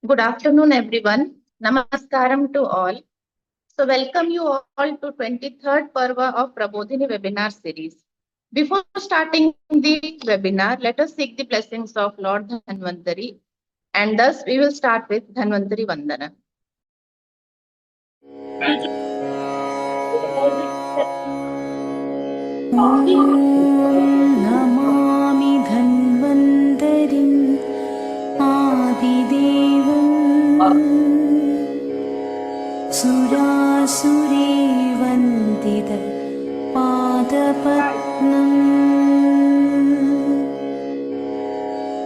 Good afternoon, everyone. Namaskaram to all. So, welcome you all to 23rd Parva of Prabodhini webinar series. Before starting the webinar, let us seek the blessings of Lord Dhanvantari, and thus we will start with Dhanvantari Vandana. Namami धन्वन्तरिम् आदिदेवम् सुरासुरे वन्दित पादपद्मम्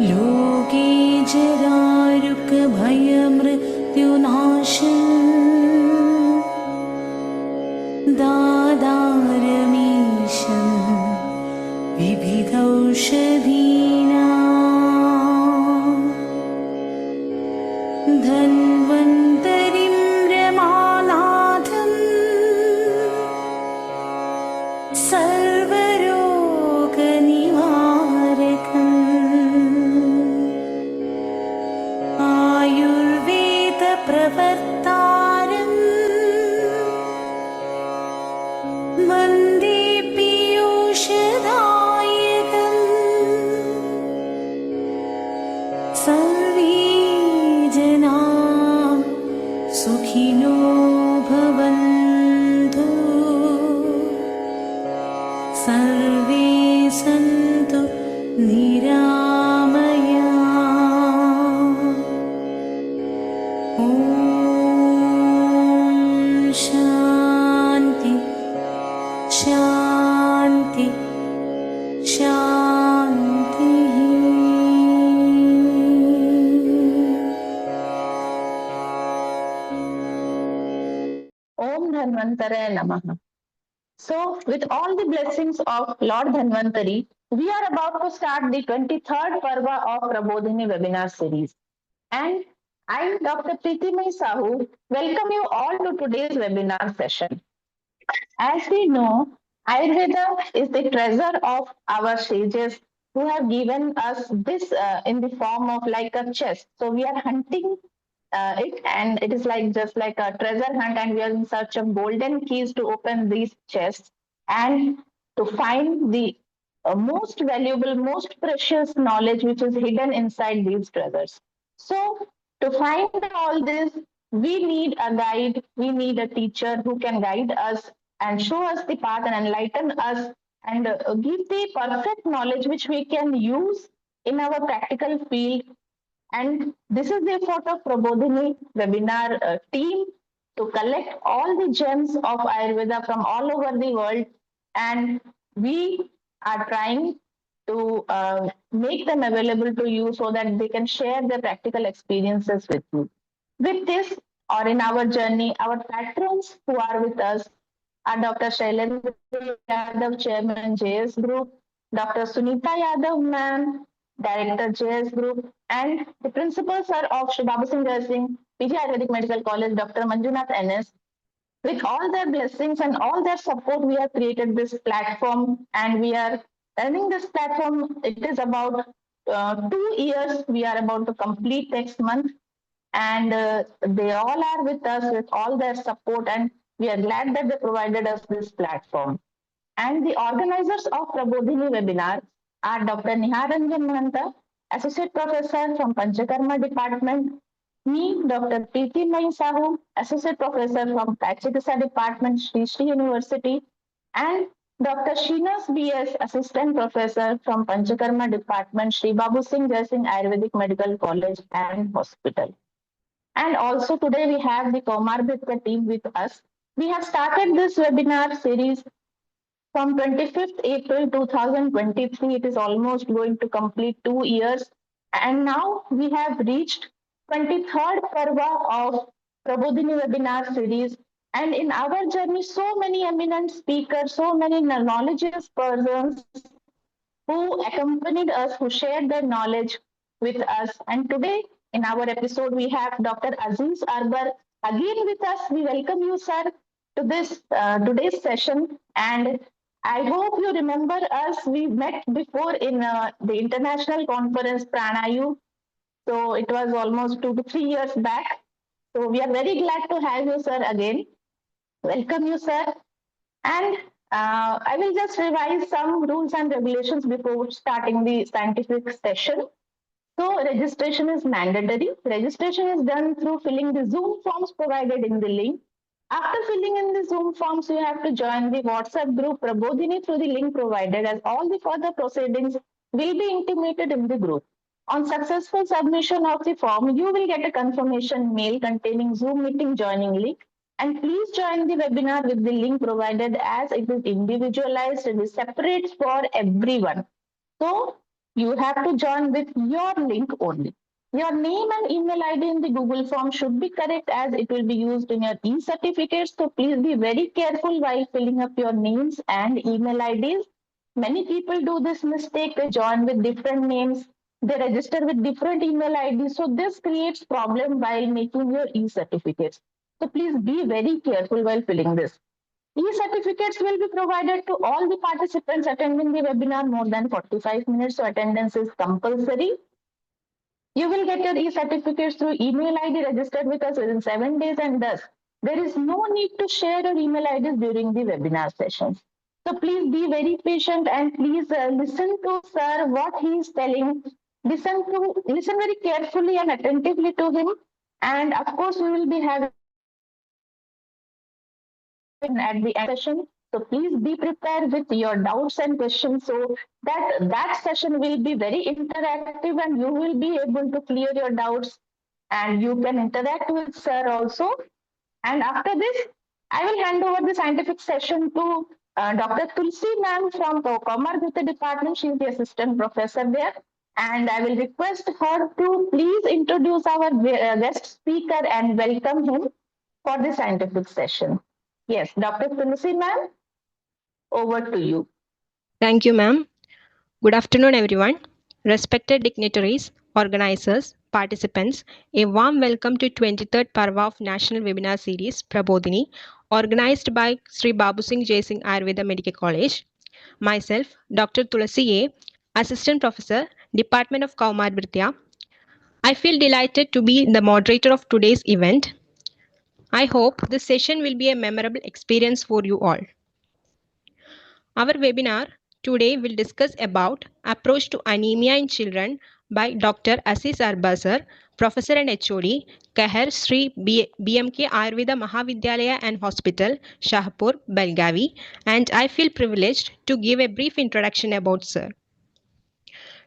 लोके जरारुकभयमृत्युनाशम् दादारमीशम् विविधौषधीना धन्वन्तरिं रमानाथम् सर्वरोगनिवारकम् आयुर्वेदप्रवर्तारम् वन्दे पीयूषदायकम् सर्वे जना सुखिनो भवन्तु सर्वे सन्तु निरामया ॐ शान्ति शान्ति शान्तिः Om Dhanvantare Namaha. So, with all the blessings of Lord Dhanvantari, we are about to start the 23rd Parva of Prabodhini webinar series. And I, Dr. Preetimai Sahu, welcome you all to today's webinar session. As we know, Ayurveda is the treasure of our sages who have given us this in the form of like a chest. So we are hunting it, and it is like just like a treasure hunt, and we are in search of golden keys to open these chests and to find the most valuable, most precious knowledge which is hidden inside these treasures. So to find all this, we need a guide, we need a teacher who can guide us and show us the path and enlighten us and give the perfect knowledge which we can use in our practical field. And this is the effort of Prabodhini webinar team to collect all the gems of Ayurveda from all over the world, and we are trying to make them available to you so that they can share their practical experiences with you. With this, or in our journey, our patrons who are with us are Dr. Shailendra Yadav, Chairman, JS Group, Dr. Sunita Yadav, ma'am, Director, JS Group, and the principals are of Shri Babu Singh, PG Ayurvedic Medical College, Dr. Manjunath NS. With all their blessings and all their support, we have created this platform, and we are running this platform. It is about 2 years. We are about to complete next month, and they all are with us with all their support, and we are glad that they provided us this platform. And the organizers of Prabodhini webinar are Dr. Niharanjan Mahanta, Associate Professor from Panchakarma Department, me, Dr. Preeti Mai Sahu, Associate Professor from Prakshikasa Department, Shri University, and Dr. Sheenas B.S., Assistant Professor from Panchakarma Department, Shri Babu Singh Ayurvedic Medical College and Hospital. And also today we have the Kaumarabhritya team with us. We have started this webinar series from 25th April 2023. It is almost going to complete 2 years. And now we have reached 23rd Parva of Prabodhini webinar series. And in our journey, so many eminent speakers, so many knowledgeable persons who accompanied us, who shared their knowledge with us. And today in our episode, we have Dr. Aziz Arbar again with us. We welcome you, sir, to this today's session. And I hope you remember us. We met before in the international conference Pranayu, So it was almost 2 to 3 years back. So we are very glad to have you, sir, again. Welcome you, sir. And I will just revise some rules and regulations before starting the scientific session. So registration is mandatory. Registration is done through filling the Zoom forms provided in the link. After filling in the Zoom forms, you have to join the WhatsApp group Prabodhini through the link provided, as all the further proceedings will be intimated in the group. On successful submission of the form, you will get a confirmation mail containing Zoom meeting joining link. And please join the webinar with the link provided, as it is individualized and is separate for everyone. So you have to join with your link only. Your name and email ID in the Google form should be correct, as it will be used in your e-certificates. So please be very careful while filling up your names and email IDs. Many people do this mistake. They join with different names. They register with different email IDs. So this creates problem while making your e-certificates. So please be very careful while filling this. E-certificates will be provided to all the participants attending the webinar more than 45 minutes, so attendance is compulsory. You will get your e-certificates through email ID registered with us within 7 days, and thus there is no need to share your email IDs during the webinar sessions. So please be very patient and please listen to sir what he is telling. Listen very carefully and attentively to him. And of course, we will be having at the end session. So please be prepared with your doubts and questions, so that session will be very interactive and you will be able to clear your doubts and you can interact with sir also. And after this, I will hand over the scientific session to Dr. Thulasi ma'am from Kaumarabhritya department. She is the assistant professor there. And I will request her to please introduce our guest speaker and welcome him for the scientific session. Yes, Dr. Tulsi ma'am, over to you. Thank you, ma'am. Good afternoon, everyone. Respected dignitaries, organizers, participants, a warm welcome to 23rd Parva of National Webinar Series Prabodhini, organized by Shri Babu Singh Ayurveda Medical College. Myself, Dr. Thulasi A, Assistant Professor, Department of Kaumarabhritya. I feel delighted to be the moderator of today's event. I hope this session will be a memorable experience for you all. Our webinar today will discuss about approach to anemia in children by Dr. Aziz Arbar sir, Professor and HOD, KAHER Shri BMK Ayurveda Mahavidyalaya and Hospital, Shahapur, Belgavi, and I feel privileged to give a brief introduction about sir.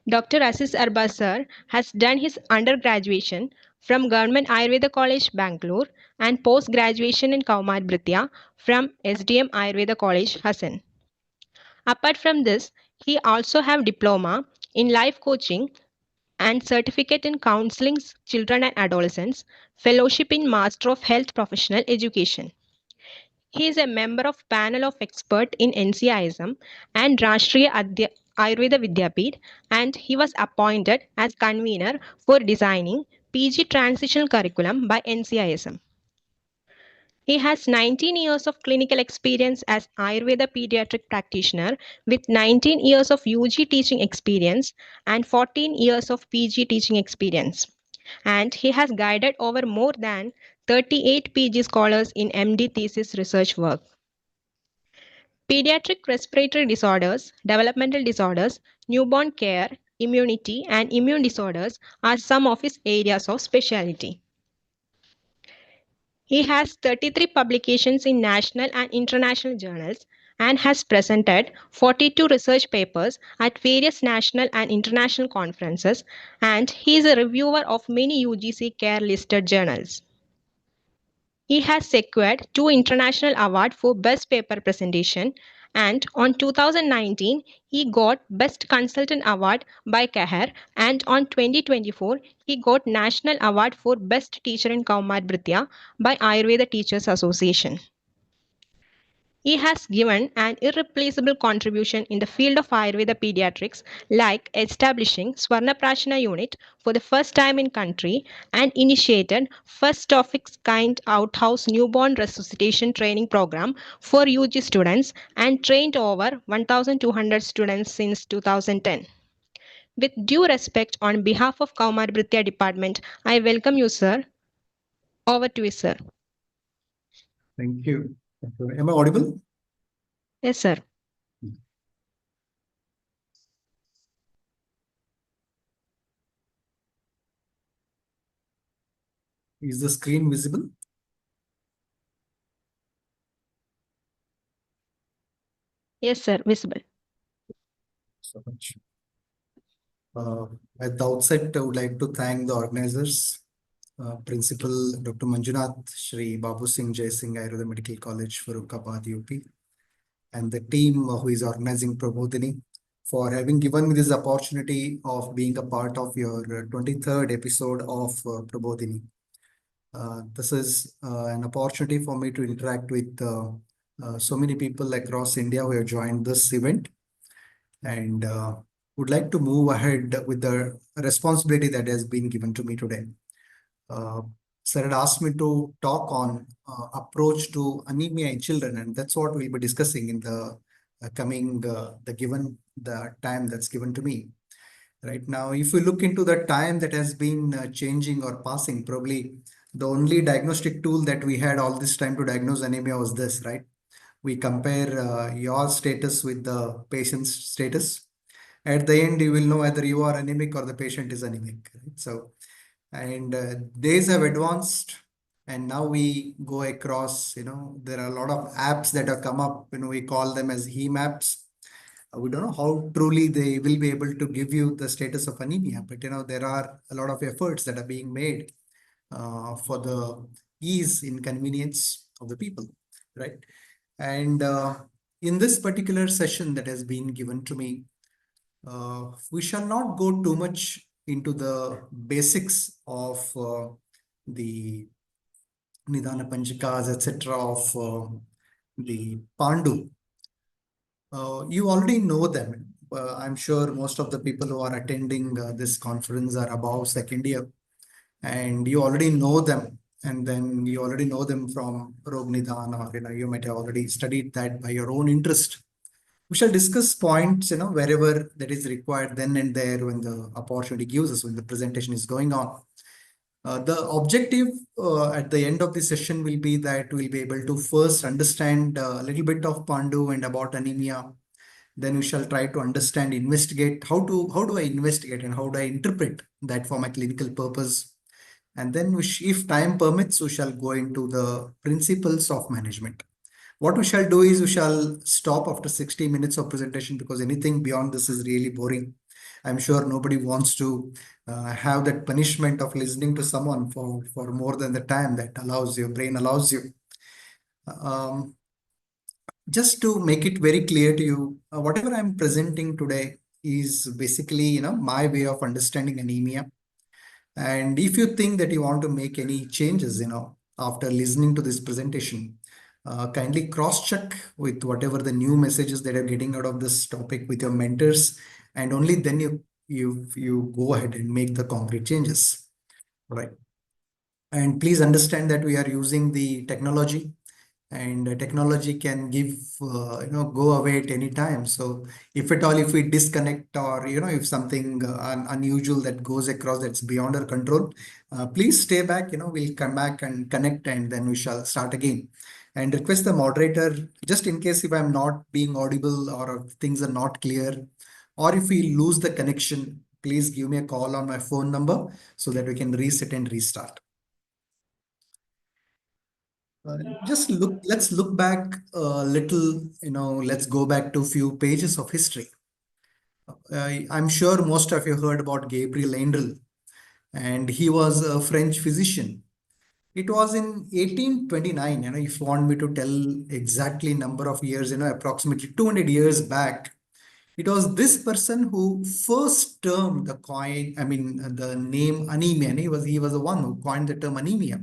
Dr. Aziz Arbar sir has done his undergraduation from Government Ayurveda College, Bangalore, and post-graduation in Kaumarabhritya from SDM Ayurveda College, Hassan. Apart from this, he also have diploma in life coaching and certificate in counseling children and adolescents, fellowship in Master of Health Professional Education. He is a member of panel of expert in NCIism and Rashtriya Ayurveda Vidyapeeth, and he was appointed as convener for designing PG transitional curriculum by NCIism. He has 19 years of clinical experience as Ayurveda pediatric practitioner with 19 years of UG teaching experience and 14 years of PG teaching experience. And he has guided over more than 38 PG scholars in MD thesis research work. Pediatric respiratory disorders, developmental disorders, newborn care, immunity, and immune disorders are some of his areas of specialty. He has 33 publications in national and international journals and has presented 42 research papers at various national and international conferences, and he is a reviewer of many UGC care listed journals. He has secured 2 international awards for Best Paper Presentation, and on 2019 he got Best Consultant Award by KAHER, and on 2024 he got National Award for Best Teacher in Kaumarabhritya by Ayurveda Teachers Association. He has given an irreplaceable contribution in the field of Ayurveda pediatrics, like establishing Swarna Prashana unit for the first time in country and initiated first of its kind outhouse newborn resuscitation training program for UG students and trained over 1,200 students since 2010. With due respect, on behalf of Kaumarabhritya department, I welcome you, sir. Over to you, sir. Thank you. Am I audible? Yes, sir. Is the screen visible? Yes, sir. Visible. So much. At the outset, I would like to thank the organizers, Principal Dr. Manjunath, Shri, Babu Singh, Singh, Ayurveda Medical College, Farrukhabad, UP, and the team who is organizing Prabodhini for having given me this opportunity of being a part of your 23rd episode of Prabodhini. This is an opportunity for me to interact with so many people across India who have joined this event, and would like to move ahead with the responsibility that has been given to me today. Sir had asked me to talk on approach to anemia in children, and that's what we'll be discussing in the the time that's given to me. Right now, if we look into the time that has been changing or passing, probably the only diagnostic tool that we had all this time to diagnose anemia was this, right? We compare your status with the patient's status. At the end, you will know whether you are anemic or the patient is anemic. Right? So, and days have advanced, and now we go across, there are a lot of apps that have come up, we call them as heme apps. We don't know how truly they will be able to give you the status of anemia, but there are a lot of efforts that are being made for the ease, inconvenience of the people, right? And in this particular session that has been given to me, we shall not go too much into the basics of the Nidana Panchikas, etc. of the Pandu. You already know them. I'm sure most of the people who are attending this conference are above second year, and you already know them. And then you already know them from Rog Nidan, or you might have already studied that by your own interest. We shall discuss points, wherever that is required then and there when the opportunity gives us, when the presentation is going on. The objective at the end of the session will be that we'll be able to first understand a little bit of Pandu and about anemia. Then we shall try to understand, investigate, how do I investigate and how do I interpret that for my clinical purpose. And then if time permits, we shall go into the principles of management. What we shall do is we shall stop after 60 minutes of presentation, because anything beyond this is really boring. I'm sure nobody wants to have that punishment of listening to someone for more than the time that your brain allows you. Just to make it very clear to you, whatever I'm presenting today is basically, my way of understanding anemia. And if you think that you want to make any changes, after listening to this presentation, kindly cross-check with whatever the new messages that are getting out of this topic with your mentors, and only then you go ahead and make the concrete changes, right? And please understand that we are using the technology, and technology can give go away at any time. So if at all, if we disconnect, or if something unusual that goes across that's beyond our control, please stay back. We'll come back and connect, and then we shall start again. And request the moderator, just in case if I'm not being audible or if things are not clear, or if we lose the connection, please give me a call on my phone number so that we can reset and restart. Let's look back a little, let's go back to a few pages of history. I'm sure most of you heard about Gabriel Handel, and he was a French physician. It was in 1829, if you want me to tell exactly number of years, approximately 200 years back, it was this person who first termed the name anemia. He was the one who coined the term anemia.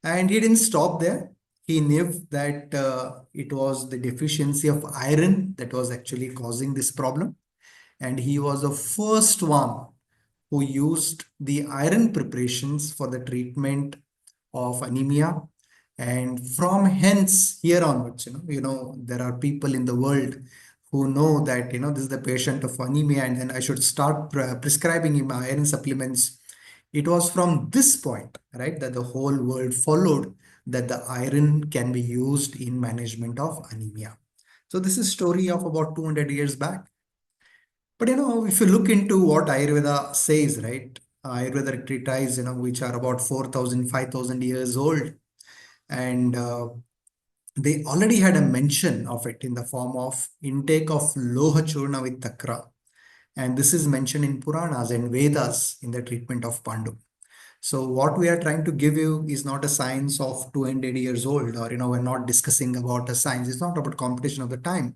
And he didn't stop there. He knew that it was the deficiency of iron that was actually causing this problem. And he was the first one who used the iron preparations for the treatment of anemia. And from hence here onwards, there are people in the world who know that, this is the patient of anemia and then I should start prescribing him iron supplements. It was from this point, right, that the whole world followed that the iron can be used in management of anemia. So this is story of about 200 years back. But if you look into what Ayurveda says, right, Ayurveda treatises, which are about 4,000, 5,000 years old, and they already had a mention of it in the form of intake of Loha Churna with Takra. And this is mentioned in Puranas and Vedas in the treatment of Pandu. So what we are trying to give you is not a science of 200 years old, or, we're not discussing about a science. It's not about competition of the time.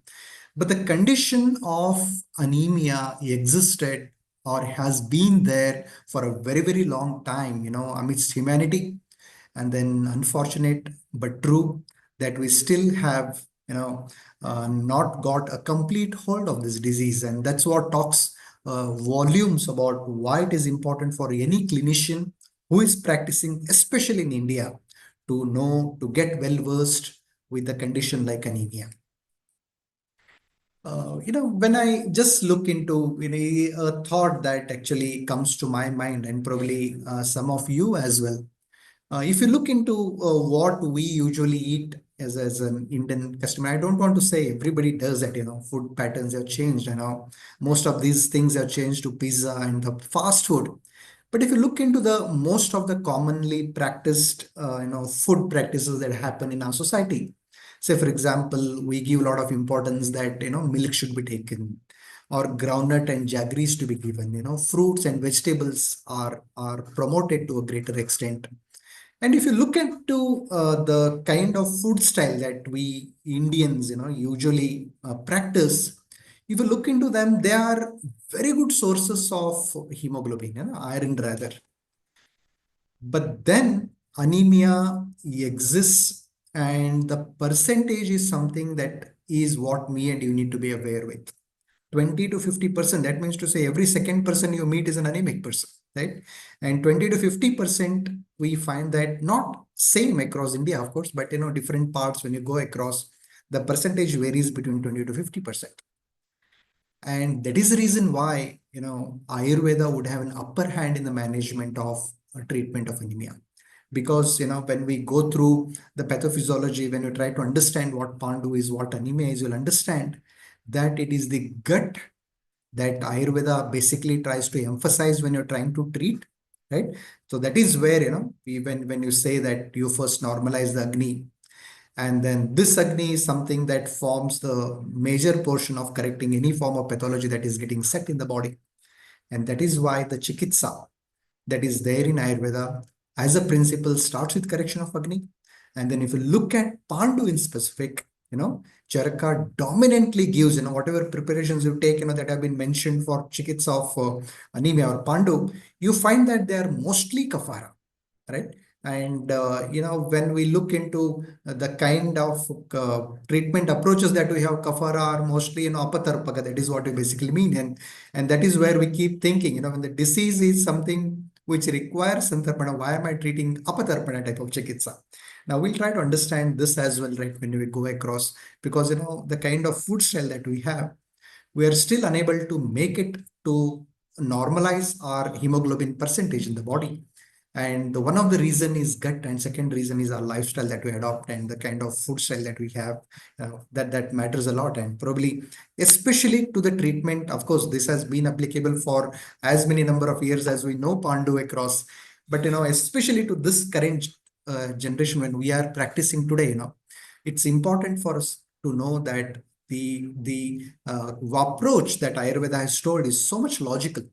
But the condition of anemia existed or has been there for a very, very long time, amidst humanity. And then unfortunate but true that we still have, not got a complete hold of this disease. And that's what talks volumes about why it is important for any clinician who is practicing, especially in India, to know, to get well versed with the condition like anemia. When I just look into, a thought that actually comes to my mind, and probably some of you as well. If you look into what we usually eat as an Indian customer, I don't want to say everybody does that, food patterns have changed, most of these things have changed to pizza and the fast food. But if you look into the most of the commonly practiced, food practices that happen in our society, say, for example, we give a lot of importance that, milk should be taken, or groundnut and jaggeries to be given, fruits and vegetables are promoted to a greater extent. And if you look into the kind of food style that we Indians, usually practice, if you look into them, they are very good sources of hemoglobin, iron rather. But then anemia exists, and the percentage is something that is what me and you need to be aware with. 20 to 50%, that means to say every second person you meet is an anemic person, right? And 20 to 50%, we find that not same across India, of course, but different parts when you go across, the percentage varies between 20 to 50%. And that is the reason why, Ayurveda would have an upper hand in the management of treatment of anemia. Because, when we go through the pathophysiology, when you try to understand what Pandu is, what anemia is, you'll understand that it is the gut that Ayurveda basically tries to emphasize when you're trying to treat, right? So that is where, when you say that you first normalize the Agni, and then this Agni is something that forms the major portion of correcting any form of pathology that is getting set in the body. And that is why the Chikitsa that is there in Ayurveda as a principle starts with correction of Agni. And then if you look at Pandu in specific, Charaka dominantly gives, whatever preparations you take, that have been mentioned for Chikitsa of anemia or Pandu, you find that they are mostly Kafara, right? And, when we look into the kind of treatment approaches that we have, Kafara are mostly, Apatarpaka, that is what we basically mean. And that is where we keep thinking, when the disease is something which requires Santarpana, why am I treating Apatarpana type of Chikitsa? Now we'll try to understand this as well, right, when we go across, because, the kind of food style that we have, we are still unable to make it to normalize our hemoglobin percentage in the body. And one of the reason is gut, and second reason is our lifestyle that we adopt and the kind of food style that we have, that matters a lot. And probably, especially to the treatment, of course, this has been applicable for as many number of years as we know Pandu across. But, especially to this current generation when we are practicing today, it's important for us to know that the approach that Ayurveda has told is so much logical.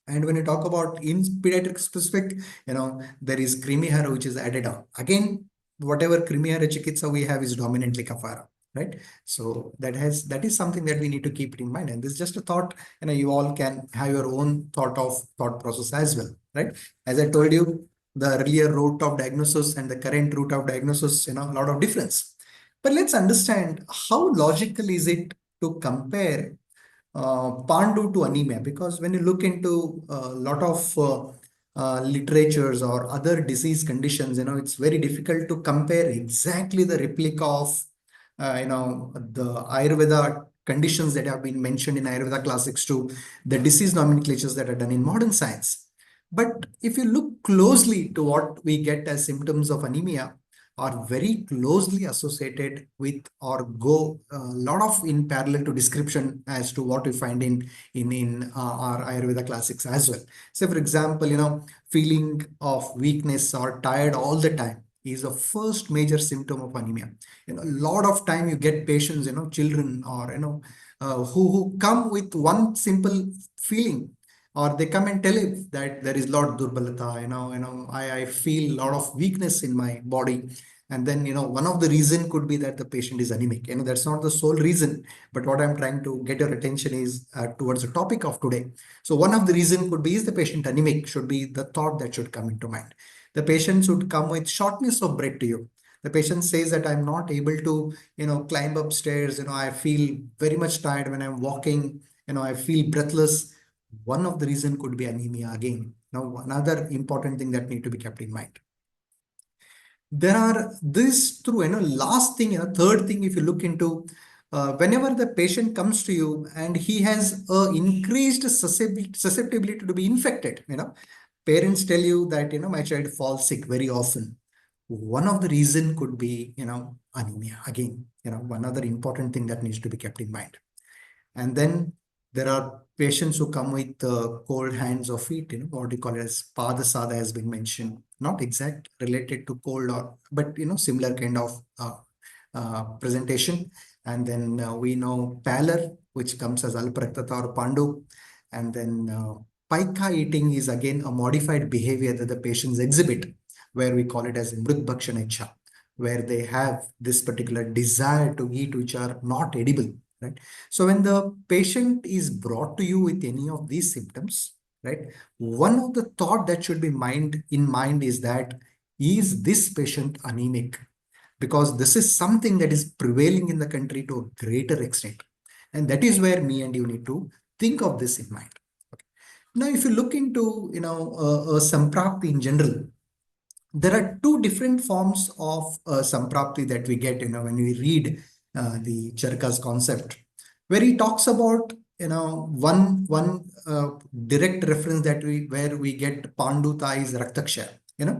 And when you talk about in pediatric specific, there is Krimihara, which is added on. Again, whatever Krimihara Chikitsa we have is dominantly Kafara, right? So that is something that we need to keep it in mind. And this is just a thought, you all can have your own thought process as well, right? As I told you, the earlier route of diagnosis and the current route of diagnosis, a lot of difference. But let's understand how logical is it to compare Pandu to anemia, because when you look into a lot of literatures or other disease conditions, it's very difficult to compare exactly the replica of, the Ayurveda conditions that have been mentioned in Ayurveda classics to the disease nomenclatures that are done in modern science. But if you look closely to what we get as symptoms of anemia, are very closely associated with or go a lot of in parallel to description as to what we find in our Ayurveda classics as well. So for example, feeling of weakness or tired all the time is the first major symptom of anemia. A lot of time you get patients, children or who come with one simple feeling, or they come and tell you that there is a lot of durbalata, I feel a lot of weakness in my body. And then, one of the reason could be that the patient is anemic. That's not the sole reason, but what I'm trying to get your attention is towards the topic of today. So one of the reason could be, is the patient anemic, should be the thought that should come into mind. The patient should come with shortness of breath to you. The patient says that I'm not able to, climb upstairs. I feel very much tired when I'm walking. I feel breathless. One of the reason could be anemia again. Now, another important thing that need to be kept in mind. There are this through, last thing, third thing, if you look into, whenever the patient comes to you and he has a increased susceptibility to be infected, parents tell you that, my child falls sick very often. One of the reason could be, anemia again, one other important thing that needs to be kept in mind. And then there are patients who come with cold hands or feet, what we call it as Padasada has been mentioned, not exact related to cold but similar kind of presentation. And then we know pallor, which comes as Alpraktata or Pandu. And then Paika eating is again a modified behavior that the patients exhibit, where we call it as Mrutbhakshana Ichha, where they have this particular desire to eat which are not edible. Right. So when the patient is brought to you with any of these symptoms, right, one of the thought that should be in mind is that, is this patient anemic? Because this is something that is prevailing in the country to a greater extent. And that is where me and you need to think of this in mind. Okay. Now, if you look into, Samprapti in general, there are two different forms of Samprapti that we get, when we read the Charaka's concept, where he talks about, one direct reference that where we get Panduta is Raktaksha.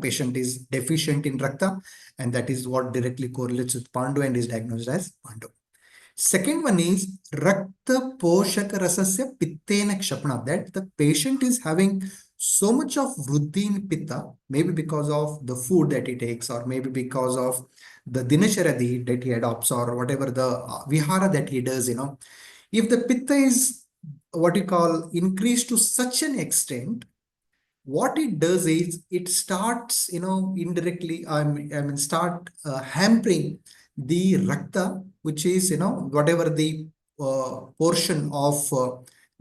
Patient is deficient in Rakta, and that is what directly correlates with Pandu and is diagnosed as Pandu. Second one is Rakta Poshaka Rasasya Pittena Kshapana, that the patient is having so much of Vruddhi in Pitta, maybe because of the food that he takes, or maybe because of the Dinacharya that he adopts, or whatever the Vihara that he does, If the Pitta is what you call increased to such an extent, what it does is it starts, indirectly, start hampering the Rakta, which is, whatever the portion of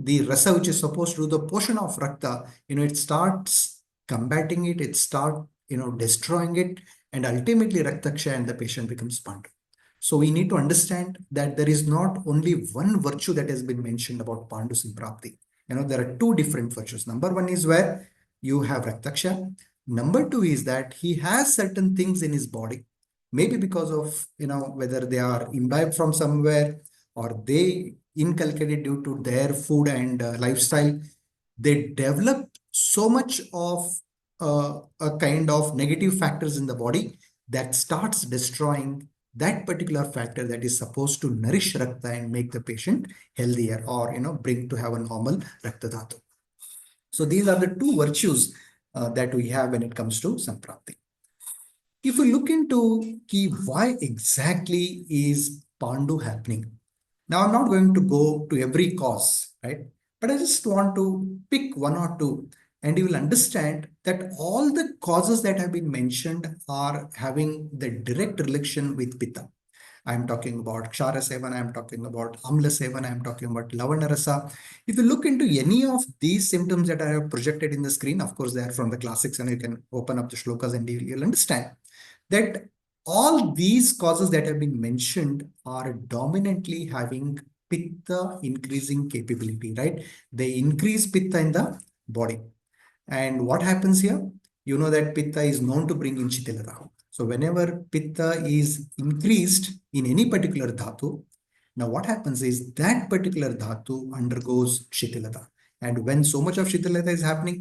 the rasa which is supposed to do the portion of Rakta, it starts combating it, it start, destroying it, and ultimately Raktaksha and the patient becomes Pandu. So we need to understand that there is not only one virtue that has been mentioned about Pandu Samprapti. There are two different virtues. Number one is where you have Raktaksha. Number two is that he has certain things in his body, maybe because of, whether they are imbibed from somewhere or they inculcated due to their food and lifestyle. They develop so much of a kind of negative factors in the body that starts destroying that particular factor that is supposed to nourish Rakta and make the patient healthier, or, bring to have a normal Rakta Dhatu. So these are the two virtues that we have when it comes to Samprapti. If we look into why exactly is Pandu happening? Now, I'm not going to go to every cause, right? But I just want to pick one or two, and you will understand that all the causes that have been mentioned are having the direct relation with Pitta. I'm talking about Kshara Sevan, I'm talking about Amla Sevan, I'm talking about Lavana Rasa. If you look into any of these symptoms that I have projected in the screen, of course, they are from the classics, and you can open up the shlokas and you'll understand that all these causes that have been mentioned are dominantly having Pitta increasing capability, right? They increase Pitta in the body. And what happens here? You know that Pitta is known to bring in Chitilarahu. So whenever Pitta is increased in any particular dhatu, Now, what happens is that particular dhatu undergoes shitilata. And when so much of shitilata is happening,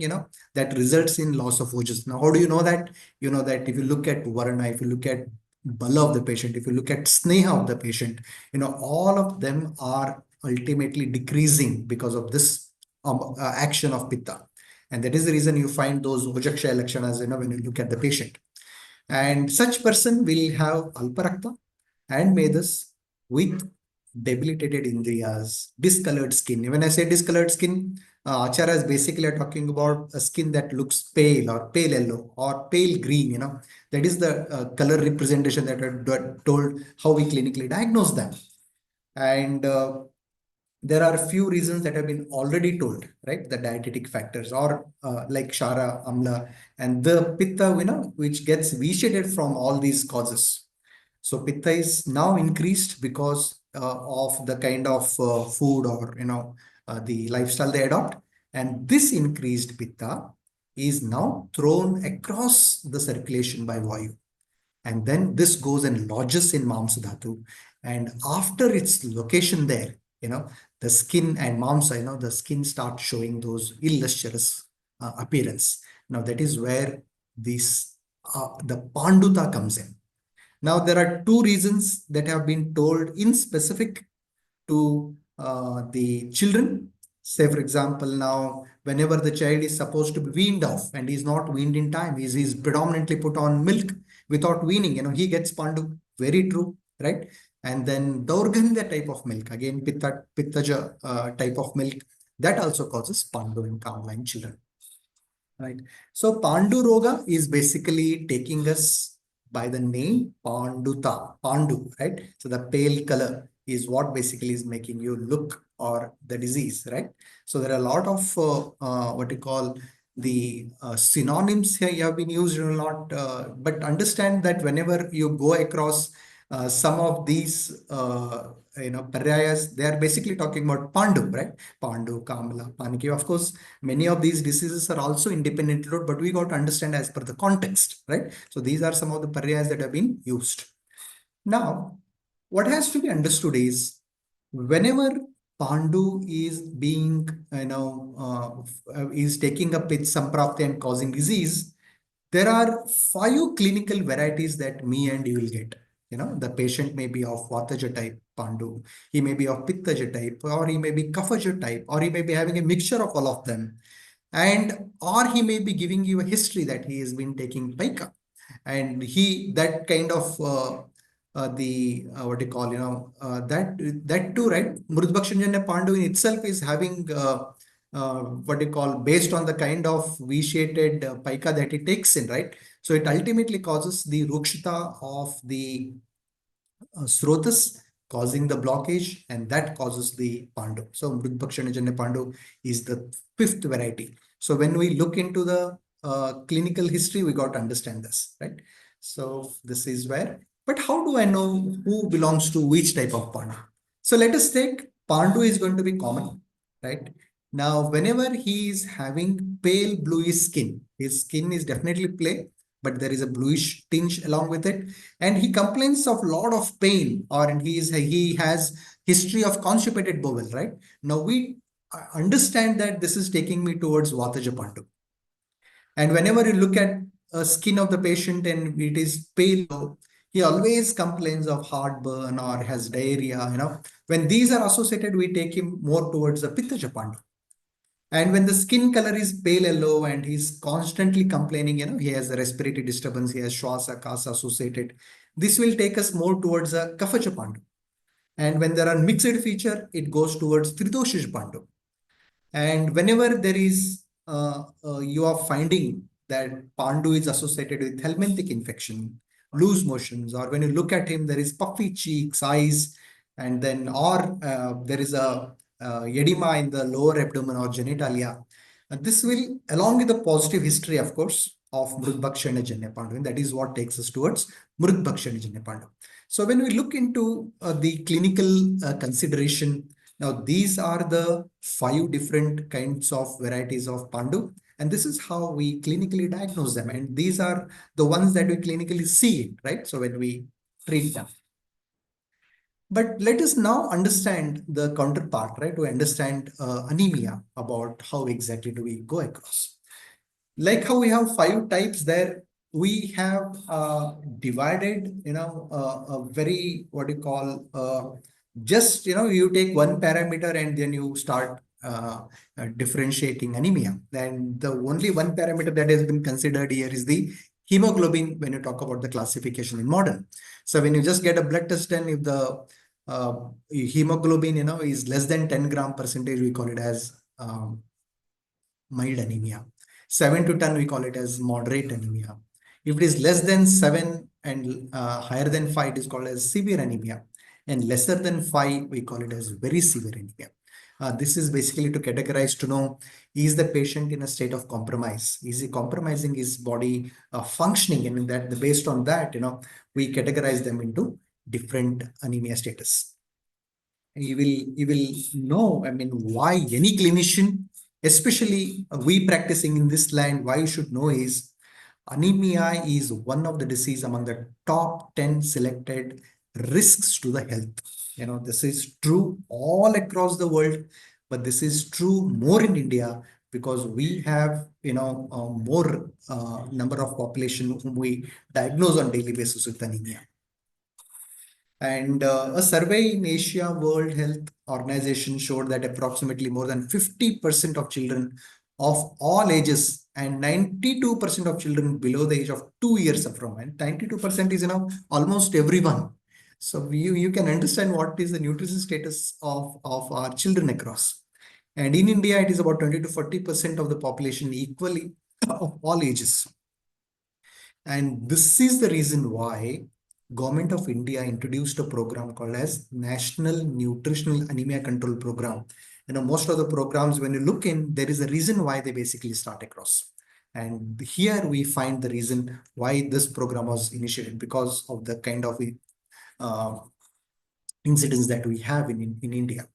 that results in loss of ojas. Now, how do you know that? You know that if you look at varna, if you look at bala of the patient, if you look at sneha of the patient, all of them are ultimately decreasing because of this action of pitta. And that is the reason you find those ojakshaya lakshanas, when you look at the patient. And such person will have alparakta and medas with debilitated indriyas, discolored skin. When I say discolored skin, acharyas basically are talking about a skin that looks pale or pale yellow or pale green. That is the color representation that are told how we clinically diagnose them. And there are a few reasons that have been already told, right? The dietetic factors or like Shara, Amla, and the Pitta, which gets vitiated from all these causes. So Pitta is now increased because of the kind of food or, the lifestyle they adopt. And this increased Pitta is now thrown across the circulation by Vayu. And then this goes and lodges in Mamsa Dhatu. And after its location there, the skin and Mamsa, the skin starts showing those illustrious appearance. Now that is where this the Panduta comes in. Now there are two reasons that have been told in specific to the children. Say, for example, now whenever the child is supposed to be weaned off and is not weaned in time, he's predominantly put on milk without weaning, he gets pandu. Very true, right? And then Daurgandhya type of milk, again, Pittaja type of milk, that also causes pandu in Kamala in children. Right. So Pandu Roga is basically taking us by the name Panduta, Pandu, right? So the pale color is what basically is making you look or the disease, right? So there are a lot of what you call the synonyms here have been used a lot, but understand that whenever you go across some of these paryayas, they are basically talking about Pandu, right? Pandu, Kamala, Paniki. Of course, many of these diseases are also independent load, but we got to understand as per the context, right? So these are some of the paryayas that have been used. Now, what has to be understood is whenever Pandu is being, is taking up with Samprapti and causing disease, there are 5 clinical varieties that me and you will get. The patient may be of Vataja type Pandu, he may be of Pittaja type, or he may be Kaphaja type, or he may be having a mixture of all of them. And or he may be giving you a history that he has been taking Paika. And that kind of what do you call, that too, right? Mrudbhakshanjanya Pandu in itself is having what do you call, based on the kind of vitiated pica that it takes in, right? So it ultimately causes the rukshita of the srotas, causing the blockage, and that causes the Pandu. So Mrudbhakshanjanya Pandu is the 5th variety. So when we look into the clinical history, we got to understand this, right? So this is where, but how do I know who belongs to which type of Pandu? So let us take Pandu is going to be common, right? Now, whenever he is having pale bluish skin, his skin is definitely pale, but there is a bluish tinge along with it. And he complains of a lot of pain, or he has history of constipated bowel, right? Now, we understand that this is taking me towards Vataja Pandu. And whenever you look at a skin of the patient and it is pale, he always complains of heartburn or has diarrhea. When these are associated, we take him more towards the Pittaja Pandu. And when the skin color is pale yellow and he's constantly complaining, he has a respiratory disturbance, he has Shwasa, Kasa associated, this will take us more towards a Kaphaja Pandu. And when there are mixed feature, it goes towards Tridoshish Pandu. And whenever there is, you are finding that Pandu is associated with helminthic infection, loose motions, or when you look at him, there is puffy cheeks, eyes, and then, or there is a edema in the lower abdomen or genitalia. This will, along with the positive history, of course, of Mrudbhakshanajanya Pandu, and that is what takes us towards Mrudbhakshanajanya Pandu. So when we look into the clinical consideration, now these are the 5 different kinds of varieties of Pandu, and this is how we clinically diagnose them. And these are the ones that we clinically see, right? So when we treat them. But let us now understand the counterpart, right? To understand anemia, about how exactly do we go across. Like how we have 5 types there, we have divided, a very, what you call, just, you take one parameter and then you start differentiating anemia. And the only one parameter that has been considered here is the hemoglobin when you talk about the classification in modern. So when you just get a blood test, and if the hemoglobin, is less than 10 gram percentage, we call it as mild anemia. 7 to 10, we call it as moderate anemia. If it is less than 7 and higher than 5, it is called as severe anemia. And lesser than 5, we call it as very severe anemia. This is basically to categorize, to know, is the patient in a state of compromise? Is he compromising his body functioning? And that, based on that, we categorize them into different anemia status. You will know, I mean, why any clinician, especially we practicing in this line, why you should know is anemia is one of the disease among the top 10 selected risks to the health. This is true all across the world, but this is true more in India because we have, more number of population whom we diagnose on daily basis with anemia. And a survey in Asia World Health Organization showed that approximately more than 50% of children of all ages and 92% of children below the age of 2 years suffer from it. 92% is, almost everyone. So you can understand what is the nutrition status of our children across. And in India, it is about 20 to 40% of the population equally of all ages. And this is the reason why Government of India introduced a program called as National Nutritional Anemia Control Program. Most of the programs, when you look in, there is a reason why they basically start across. And here we find the reason why this program was initiated, because of the kind of incidents that we have in India.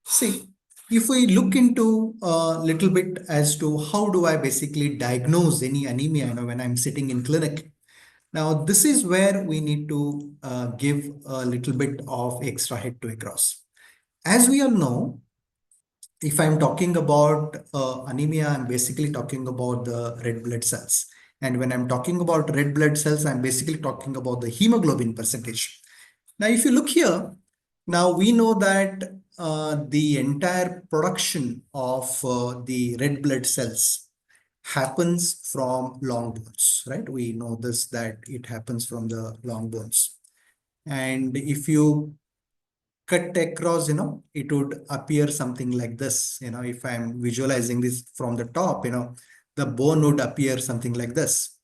See, if we look into a little bit as to how do I basically diagnose any anemia, when I'm sitting in clinic. Now, this is where we need to give a little bit of extra head to across. As we all know, if I'm talking about anemia, I'm basically talking about the red blood cells. And when I'm talking about red blood cells, I'm basically talking about the hemoglobin percentage. Now, if you look here, now we know that the entire production of the red blood cells happens from long bones, right? We know this, that it happens from the long bones. And if you cut across, it would appear something like this. If I'm visualizing this from the top, the bone would appear something like this.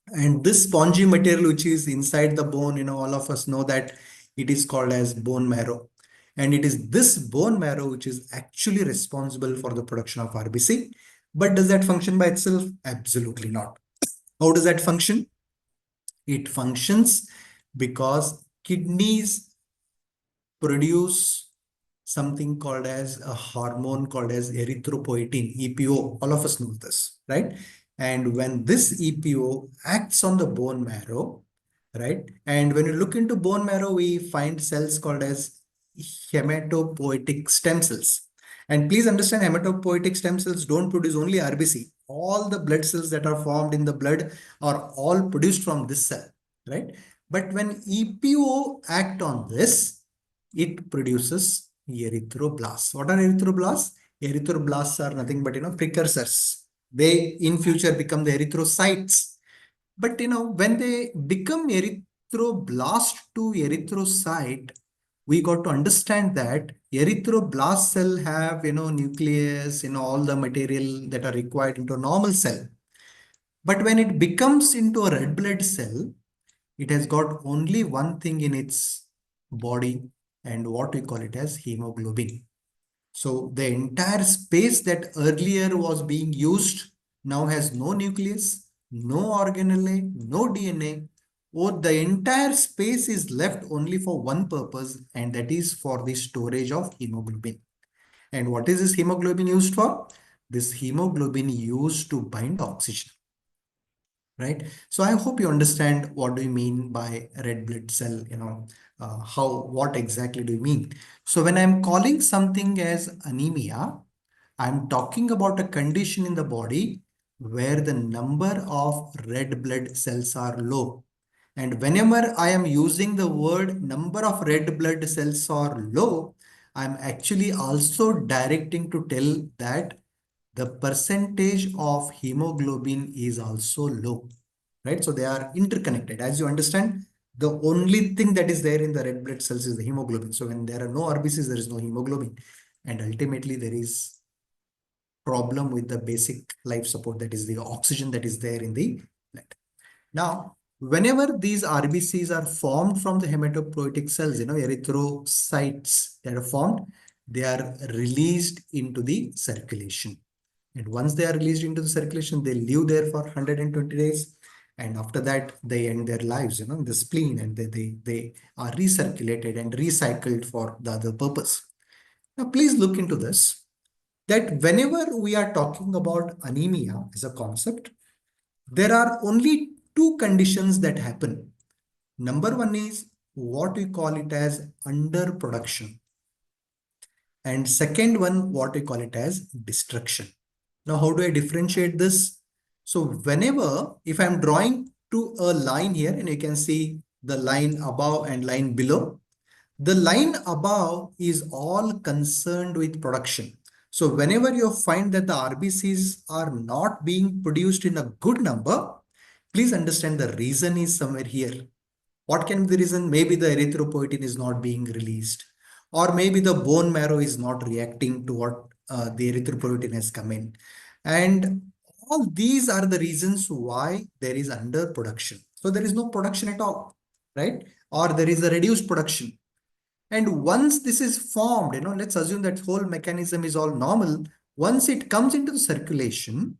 And this spongy material which is inside the bone, all of us know that it is called as bone marrow. And it is this bone marrow which is actually responsible for the production of RBC. But does that function by itself? Absolutely not. How does that function? It functions because kidneys produce something called as a hormone called as erythropoietin, EPO. All of us know this, right? And when this EPO acts on the bone marrow, right? And when you look into bone marrow, we find cells called as hematopoietic stem cells. And please understand, hematopoietic stem cells don't produce only RBC. All the blood cells that are formed in the blood are all produced from this cell, right? But when EPO act on this, it produces erythroblasts. What are erythroblasts? Erythroblasts are nothing but, precursors. They in future become the erythrocytes. But, when they become erythroblast to erythrocyte, we got to understand that erythroblast cell have, nucleus, all the material that are required into a normal cell. But when it becomes into a red blood cell, it has got only one thing in its body, and what we call it as hemoglobin. So the entire space that earlier was being used now has no nucleus, no organelle, no DNA, or the entire space is left only for one purpose, and that is for the storage of hemoglobin. And what is this hemoglobin used for? This hemoglobin used to bind oxygen. right? So I hope you understand what do you mean by red blood cell, what exactly do you mean? So when I'm calling something as anemia, I'm talking about a condition in the body where the number of red blood cells are low. And whenever I am using the word number of red blood cells are low, I'm actually also directing to tell that the percentage of hemoglobin is also low, right? So they are interconnected. As you understand, the only thing that is there in the red blood cells is the hemoglobin. So when there are no RBCs, there is no hemoglobin. And ultimately, there is problem with the basic life support, that is the oxygen that is there in the blood. Now, whenever these RBCs are formed from the hematopoietic cells, erythrocytes that are formed, they are released into the circulation. And once they are released into the circulation, they live there for 120 days. And after that, they end their lives, in the spleen, and they are recirculated and recycled for the other purpose. Now, please look into this, that whenever we are talking about anemia as a concept, there are only two conditions that happen. Number one is what we call it as underproduction. And second one, what we call it as destruction. Now, how do I differentiate this? So whenever, if I'm drawing to a line here, and you can see the line above and line below, the line above is all concerned with production. So whenever you find that the RBCs are not being produced in a good number, please understand the reason is somewhere here. What can be the reason? Maybe the erythropoietin is not being released, or maybe the bone marrow is not reacting to what the erythropoietin has come in. And all these are the reasons why there is underproduction. So there is no production at all, right? Or there is a reduced production. And once this is formed, let's assume that whole mechanism is all normal. Once it comes into the circulation,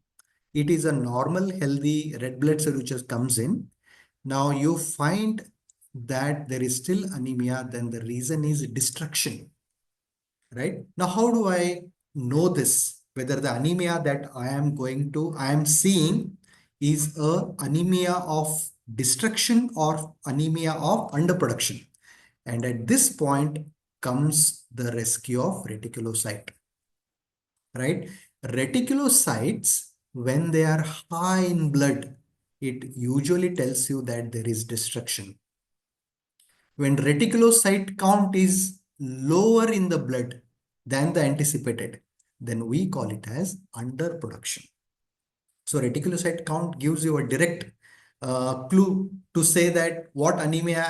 it is a normal, healthy red blood cell which just comes in. Now you find that there is still anemia, then the reason is destruction, right? Now, how do I know this? Whether the anemia that I am seeing is a anemia of destruction or anemia of underproduction. And at this point comes the rescue of reticulocyte, right? Reticulocytes, when they are high in blood, it usually tells you that there is destruction. When reticulocyte count is lower in the blood than the anticipated, then we call it as underproduction. So reticulocyte count gives you a direct clue to say that what anemia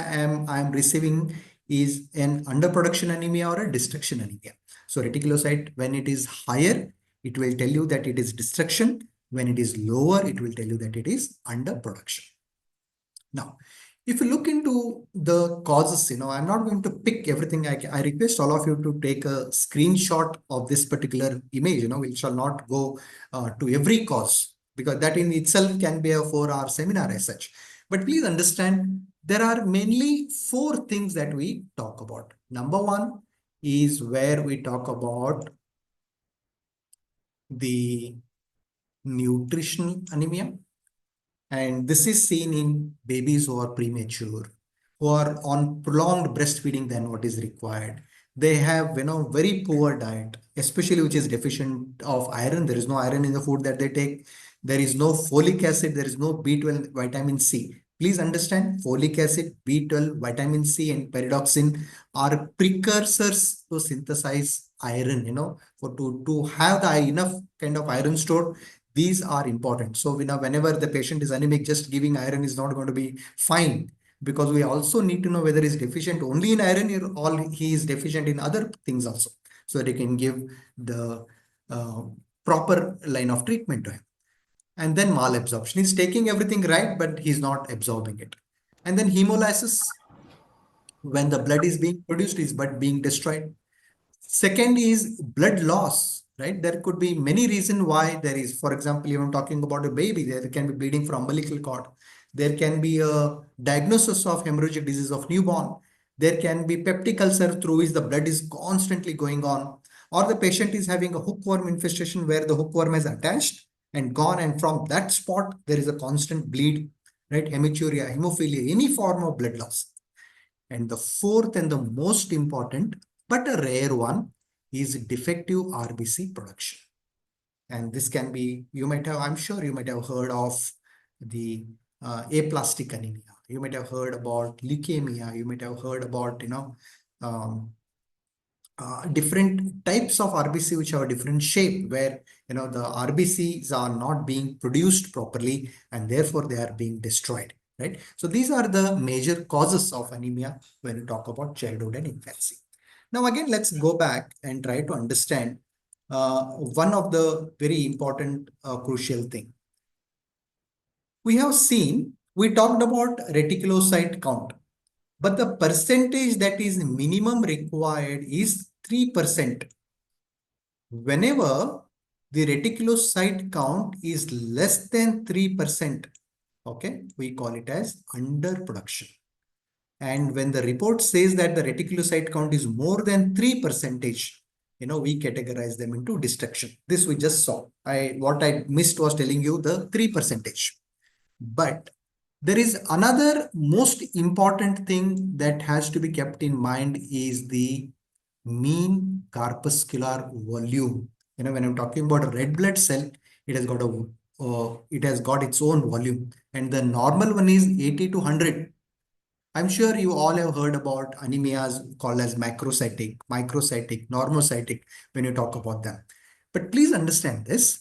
I am receiving is an underproduction anemia or a destruction anemia. So reticulocyte, when it is higher, it will tell you that it is destruction. When it is lower, it will tell you that it is underproduction. Now, if you look into the causes, I'm not going to pick everything. I request all of you to take a screenshot of this particular image. We shall not go to every cause, because that in itself can be a 4-hour seminar as such. But please understand, there are mainly 4 things that we talk about. Number one is where we talk about the nutritional anemia. And this is seen in babies who are premature, who are on prolonged breastfeeding than what is required. They have, very poor diet, especially which is deficient of iron. There is no iron in the food that they take. There is no folic acid. There is no B12, vitamin C. Please understand, folic acid, B12, vitamin C, and pyridoxine are precursors to synthesize iron, to have the enough kind of iron stored. These are important. So whenever the patient is anemic, just giving iron is not going to be fine, because we also need to know whether he's deficient only in iron or he is deficient in other things also, so that he can give the proper line of treatment to him. And then malabsorption. He's taking everything right, but he's not absorbing it. And then hemolysis, when the blood is being produced, is but being destroyed. Second is blood loss, right? There could be many reasons why there is. For example, even talking about a baby, there can be bleeding from umbilical cord. There can be a diagnosis of hemorrhagic disease of newborn. There can be peptic ulcer through which the blood is constantly going on. Or the patient is having a hookworm infestation where the hookworm is attached and gone. And from that spot, there is a constant bleed, right? Hematuria, hemophilia, any form of blood loss. And the fourth and the most important, but a rare one, is defective RBC production. And this can be, you might have, I'm sure you might have heard of the aplastic anemia. You might have heard about leukemia. You might have heard about, um, different types of RBC which have a different shape, where the RBCs are not being produced properly and therefore they are being destroyed, right? So these are the major causes of anemia when you talk about childhood and infancy. Now again, let's go back and try to understand one of the very important crucial thing. We talked about reticulocyte count, but the percentage that is minimum required is 3%. Whenever the reticulocyte count is less than 3%, okay, we call it as underproduction. And when the report says that the reticulocyte count is more than 3%, we categorize them into destruction. This we just saw. What I missed was telling you the 3%. But there is another most important thing that has to be kept in mind is the mean corpuscular volume. When I'm talking about a red blood cell, it has got its own volume, and the normal one is 80 to 100. I'm sure you all have heard about anemias called as macrocytic, microcytic, normocytic when you talk about them. But please understand this.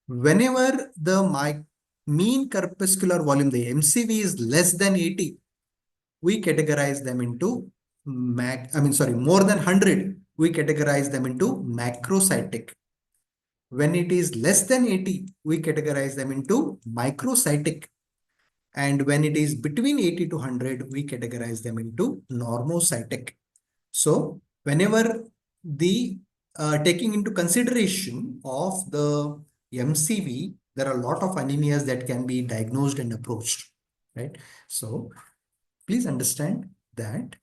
Whenever the mean corpuscular volume, the MCV, is less than 80, we categorize them into more than 100, we categorize them into macrocytic. When it is less than 80, we categorize them into microcytic. And when it is between 80 to 100, we categorize them into normocytic. So whenever the taking into consideration of the MCV, there are a lot of anemias that can be diagnosed and approached, right? So please understand that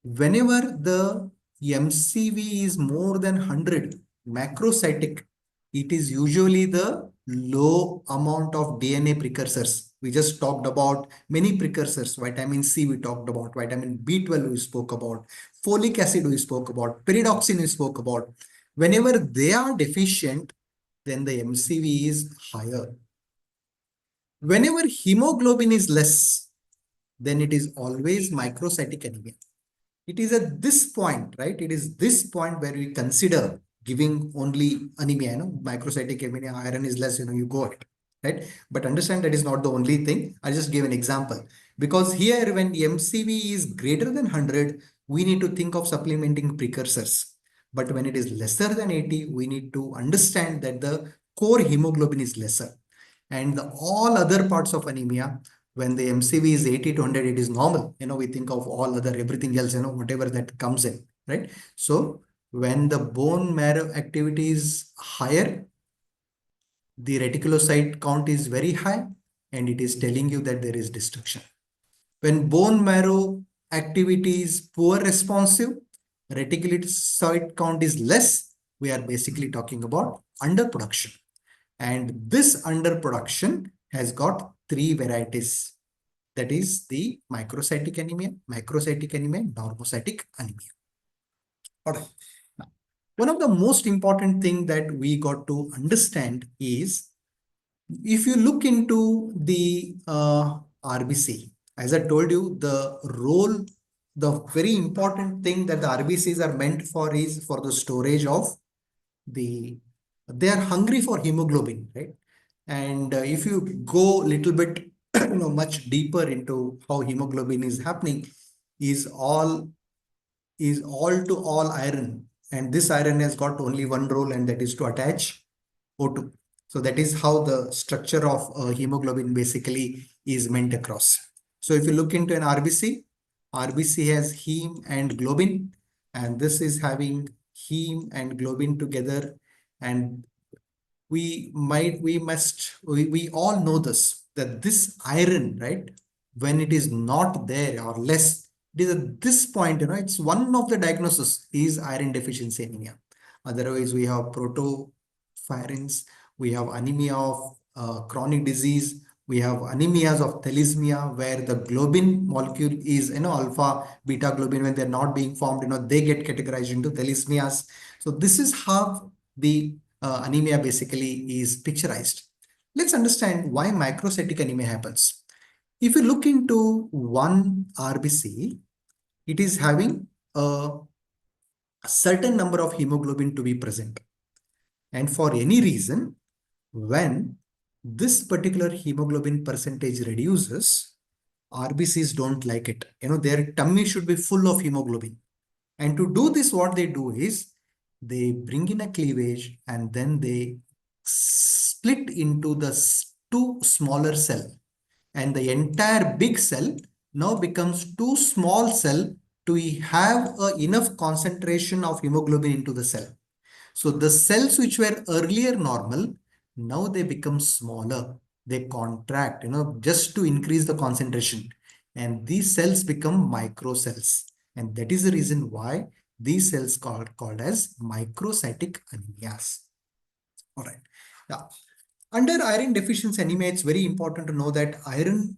whenever the MCV is more than 100, macrocytic, it is usually the low amount of DNA precursors. We just talked about many precursors. Vitamin C we talked about, vitamin B12 we spoke about, folic acid we spoke about, pyridoxine we spoke about. Whenever they are deficient, then the MCV is higher. Whenever hemoglobin is less, then it is always microcytic anemia. It is at this point, right? It is this point where we consider giving only anemia, microcytic anemia, iron is less, you go ahead, right? But understand that is not the only thing. I'll just give an example. Because here, when MCV is greater than 100, we need to think of supplementing precursors. But when it is lesser than 80, we need to understand that the core hemoglobin is lesser. And all other parts of anemia, when the MCV is 80 to 100, it is normal. We think of all other, everything else, whatever that comes in, right? So when the bone marrow activity is higher, the reticulocyte count is very high, and it is telling you that there is destruction. When bone marrow activity is poor responsive, reticulocyte count is less, we are basically talking about underproduction. And this underproduction has got three varieties. That is the microcytic anemia, macrocytic anemia, normocytic anemia. All right. Now, one of the most important thing that we got to understand is, if you look into the RBC, as I told you, the very important thing that the RBCs are meant for is for the storage of they are hungry for hemoglobin, right? And if you go a little bit, much deeper into how hemoglobin is happening, is all to all iron. And this iron has got only one role, and that is to attach O2. So that is how the structure of hemoglobin basically is meant across. So if you look into an RBC, RBC has heme and globin, and this is having heme and globin together. And we all know this, that this iron, right, when it is not there or less, it is at this point, it's one of the diagnosis is iron deficiency anemia. Otherwise, we have protopharynx, we have anemia of chronic disease. We have anemias of thalassemia, where the globin molecule is, alpha, beta globin, when they're not being formed, they get categorized into thalassemias. So this is how the anemia basically is picturized. Let's understand why microcytic anemia happens. If you look into one RBC, it is having a certain number of hemoglobin to be present. And for any reason, when this particular hemoglobin percentage reduces, RBCs don't like it. Their tummy should be full of hemoglobin. And to do this, what they do is they bring in a cleavage and then they split into the two smaller cell. And the entire big cell now becomes too small cell to have enough concentration of hemoglobin into the cell. So the cells which were earlier normal, now they become smaller. They contract, just to increase the concentration. And these cells become microcells. And that is the reason why these cells called as microcytic anemias. All right. Yeah. Under iron deficiency anemia, it's very important to know that iron,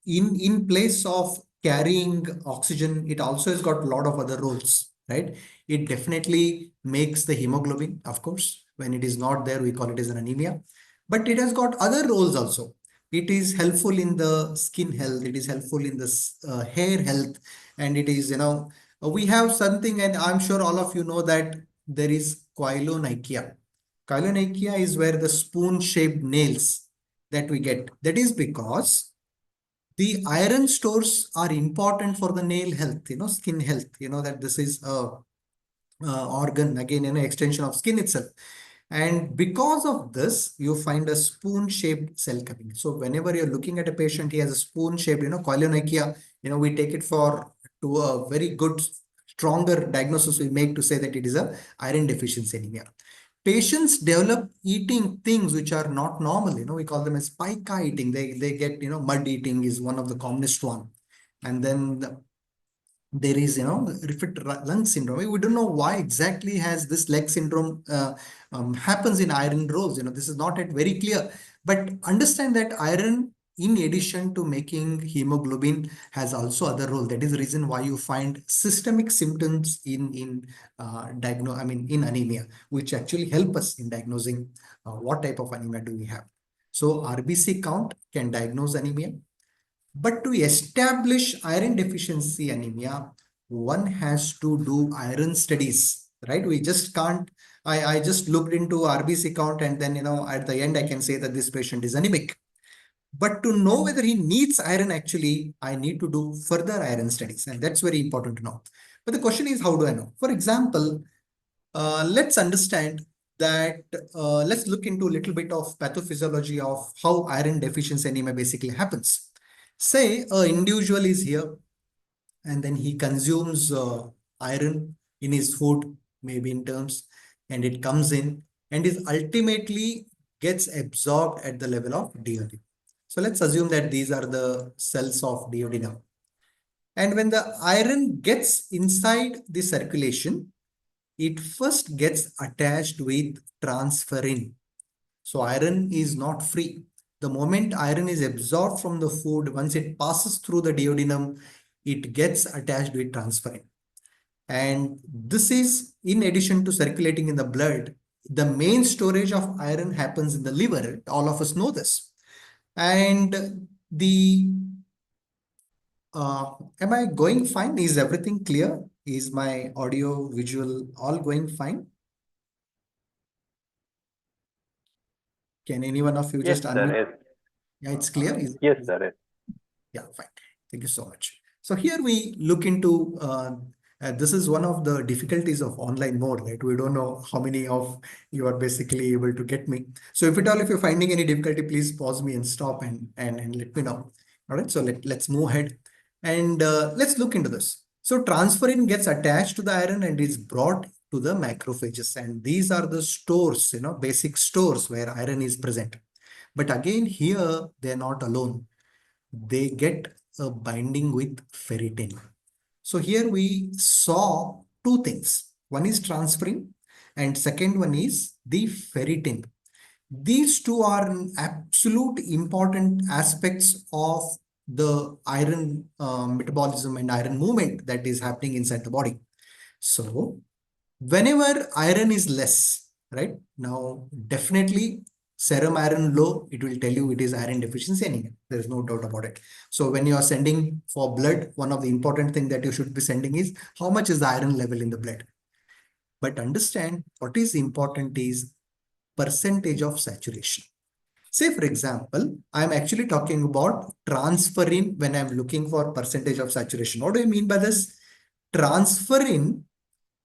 in place of carrying oxygen, it also has got a lot of other roles, right? It definitely makes the hemoglobin, of course. When it is not there, we call it as an anemia. But it has got other roles also. It is helpful in the skin health. It is helpful in the hair health. And it is, we have something, and I'm sure all of you know that there is koilonychia. Koilonychia is where the spoon-shaped nails that we get. That is because the iron stores are important for the nail health, skin health, that this is a organ, again, extension of skin itself. And because of this, you find a spoon-shaped cell coming. So whenever you're looking at a patient, he has a spoon-shaped, koilonychia, we take it to a very good, stronger diagnosis we make to say that it is a iron deficiency anemia. Patients develop eating things which are not normal. We call them as pica eating. They get, mud eating is one of the commonest one. And then there is, refit lung syndrome. We don't know why exactly has this leg syndrome happens in iron roles. This is not yet very clear, but understand that iron, in addition to making hemoglobin, has also other role. That is the reason why you find systemic symptoms in anemia, which actually help us in diagnosing what type of anemia do we have. So RBC count can diagnose anemia. But to establish iron deficiency anemia, one has to do iron studies, right? We just can't, I just looked into RBC count and then, at the end I can say that this patient is anemic. But to know whether he needs iron, actually, I need to do further iron studies. And that's very important to know. But the question is, how do I know? For example, let's understand that, let's look into a little bit of pathophysiology of how iron deficiency anemia basically happens. Say an individual is here and then he consumes iron in his food, maybe in terms, and it comes in and is ultimately gets absorbed at the level of duodenum. So let's assume that these are the cells of duodenum. And when the iron gets inside the circulation, it first gets attached with transferrin. So iron is not free. The moment iron is absorbed from the food, once it passes through the duodenum, it gets attached with transferrin. And this is in addition to circulating in the blood. The main storage of iron happens in the liver. All of us know this. And am I going fine? Is everything clear? Is my audio, visual all going fine? Can any one of you Yes, just sir. unmute? Yes, Yeah, it's clear. yes, sir. Yeah, fine. Thank you so much. So here we look into, this is one of the difficulties of online mode, right? We don't know how many of you are basically able to get me. So if you're finding any difficulty, please pause me and stop and let me know. All right, so let's move ahead and let's look into this. So transferrin gets attached to the iron and is brought to the macrophages. And these are the stores, basic stores where iron is present. But again, here they're not alone. They get a binding with ferritin. So here we saw two things. One is transferrin and second one is the ferritin. These two are absolute important aspects of the iron metabolism and iron movement that is happening inside the body. So whenever iron is less, right? Now, definitely serum iron low, it will tell you it is iron deficiency anemia. There is no doubt about it. So when you are sending for blood, one of the important things that you should be sending is how much is the iron level in the blood. But understand what is important is percentage of saturation. Say, for example, I'm actually talking about transferrin when I'm looking for percentage of saturation. What do I mean by this? Transferrin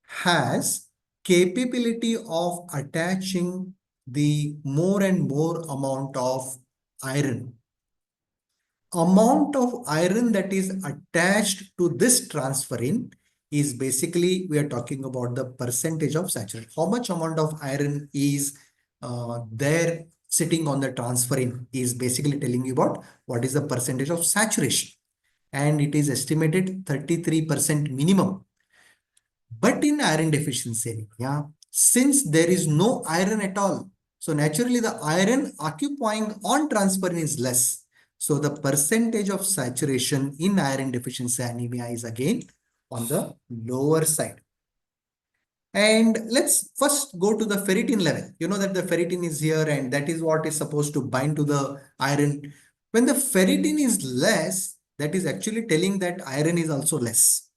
has capability of attaching the more and more amount of iron. Amount of iron that is attached to this transferrin is basically, we are talking about the percentage of saturation. How much amount of iron is there sitting on the transferrin is basically telling you about what is the percentage of saturation. And it is estimated 33% minimum. But in iron deficiency anemia, since there is no iron at all, so naturally the iron occupying on transferrin is less. So the percentage of saturation in iron deficiency anemia is again on the lower side. And let's first go to the ferritin level. You know that the ferritin is here and that is what is supposed to bind to the iron. When the ferritin is less, that is actually telling that iron is also less.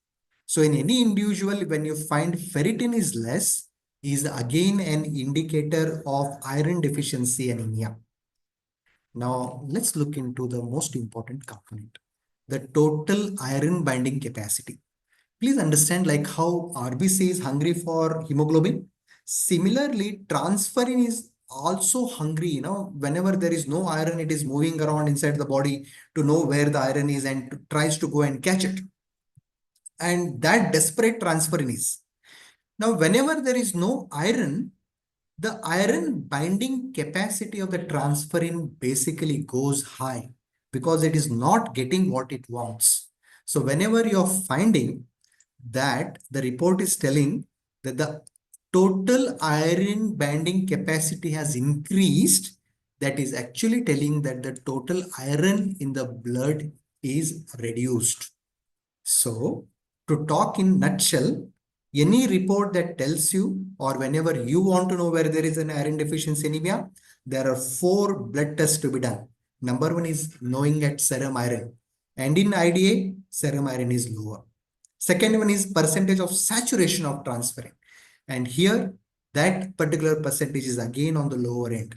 So in any individual, when you find ferritin is less, is again an indicator of iron deficiency anemia. Now let's look into the most important component, the total iron binding capacity. Please understand like how RBC is hungry for hemoglobin. Similarly, transferrin is also hungry, whenever there is no iron, it is moving around inside the body to know where the iron is and tries to go and catch it. And that desperate transferrin is. Now, whenever there is no iron, the iron binding capacity of the transferrin basically goes high because it is not getting what it wants. So whenever you're finding that the report is telling that the total iron binding capacity has increased, that is actually telling that the total iron in the blood is reduced. So to talk in nutshell, any report that tells you or whenever you want to know where there is an iron deficiency anemia, there are 4 blood tests to be done. Number 1 is knowing at serum iron. And in IDA, serum iron is lower. Second one is percentage of saturation of transferrin. And here, that particular percentage is again on the lower end.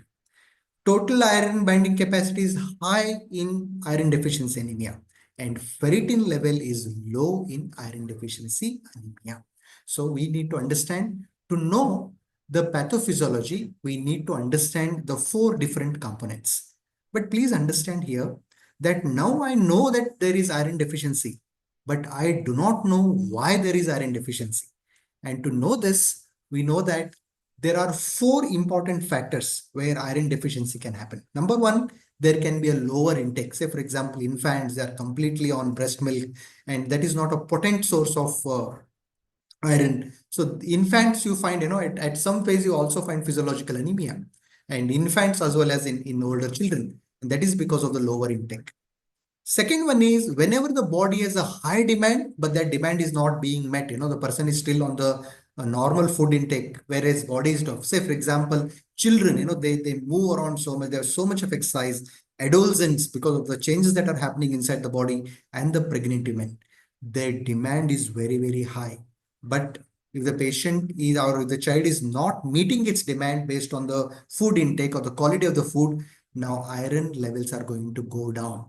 Total iron binding capacity is high in iron deficiency anemia and ferritin level is low in iron deficiency anemia. So we need to understand, to know the pathophysiology, we need to understand the 4 different components. But please understand here that now I know that there is iron deficiency, but I do not know why there is iron deficiency. And to know this, we know that there are 4 important factors where iron deficiency can happen. Number 1, there can be a lower intake. Say, for example, infants, they are completely on breast milk, and that is not a potent source of iron. So infants, you find, at some phase, you also find physiological anemia, and infants as well as in older children. And that is because of the lower intake. Second one is whenever the body has a high demand, but that demand is not being met, the person is still on the normal food intake, whereas body is tough. Say, for example, children, they move around so much, there's so much of exercise, adolescents, because of the changes that are happening inside the body, and the pregnant women, their demand is very, very high. But if the patient is or if the child is not meeting its demand based on the food intake or the quality of the food, now iron levels are going to go down.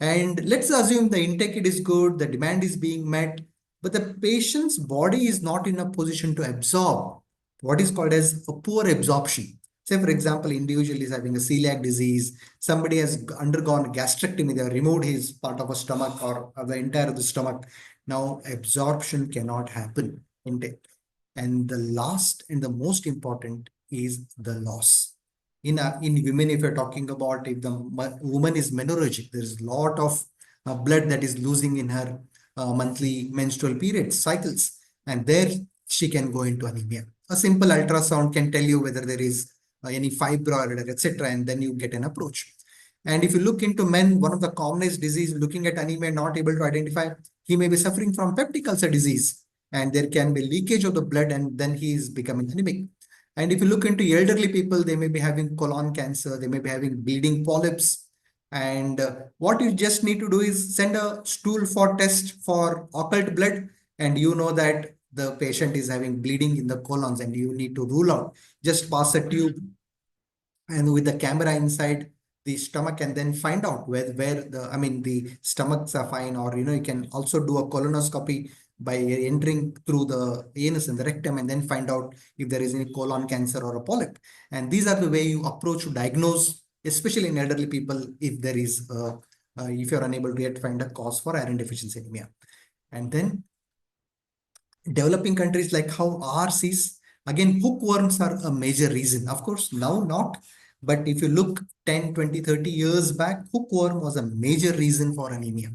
And let's assume the intake is good, the demand is being met, but the patient's body is not in a position to absorb what is called as a poor absorption. Say, for example, individual is having a celiac disease, somebody has undergone gastrectomy, they have removed his part of a stomach or the entire of the stomach. Now, absorption cannot happen intake. And the last and the most important is the loss. In women, if you're talking about if the woman is menorrhagic, there's a lot of blood that is losing in her monthly menstrual periods, cycles, and there she can go into anemia. A simple ultrasound can tell you whether there is any fibroid, etc., and then you get an approach. And if you look into men, one of the commonest disease, looking at anemia, not able to identify, he may be suffering from peptic ulcer disease, and there can be leakage of the blood, and then he is becoming anemic. And if you look into elderly people, they may be having colon cancer, they may be having bleeding polyps. And what you just need to do is send a stool for test for occult blood, and you know that the patient is having bleeding in the colons, and you need to rule out. Just pass a tube and with the camera inside the stomach, and then find out where the stomachs are fine, or you can also do a colonoscopy by entering through the anus and the rectum, and then find out if there is any colon cancer or a polyp. And these are the way you approach to diagnose, especially in elderly people, if there is if you're unable to yet find a cause for iron deficiency anemia. And then developing countries like how ours is, again, hookworms are a major reason. Of course, now not, but if you look 10, 20, 30 years back, hookworm was a major reason for anemia.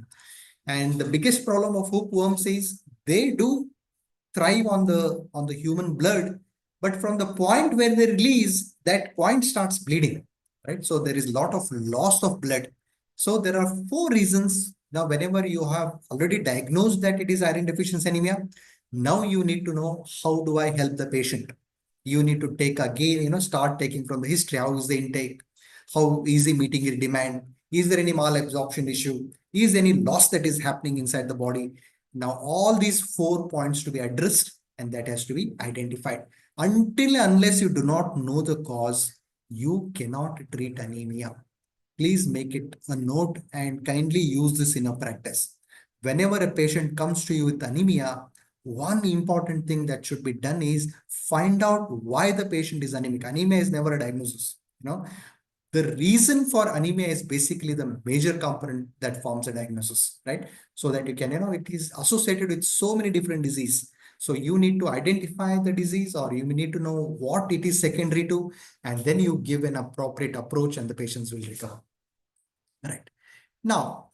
And the biggest problem of hookworms is they do thrive on the human blood, but from the point where they release, that point starts bleeding, right? So there is a lot of loss of blood. So there are 4 reasons. Now, whenever you have already diagnosed that it is iron deficiency anemia, now you need to know, how do I help the patient? You need to take again, start taking from the history. How is the intake? How easy meeting your demand? Is there any malabsorption issue? Is any loss that is happening inside the body? Now, all these 4 points to be addressed, and that has to be identified. Unless you do not know the cause, you cannot treat anemia. Please make it a note and kindly use this in a practice. Whenever a patient comes to you with anemia, one important thing that should be done is find out why the patient is anemic. Anemia is never a diagnosis. The reason for anemia is basically the major component that forms a diagnosis, right? So that you can, it is associated with so many different diseases. So you need to identify the disease, or you need to know what it is secondary to, and then you give an appropriate approach and the patients will recover. Right. Now,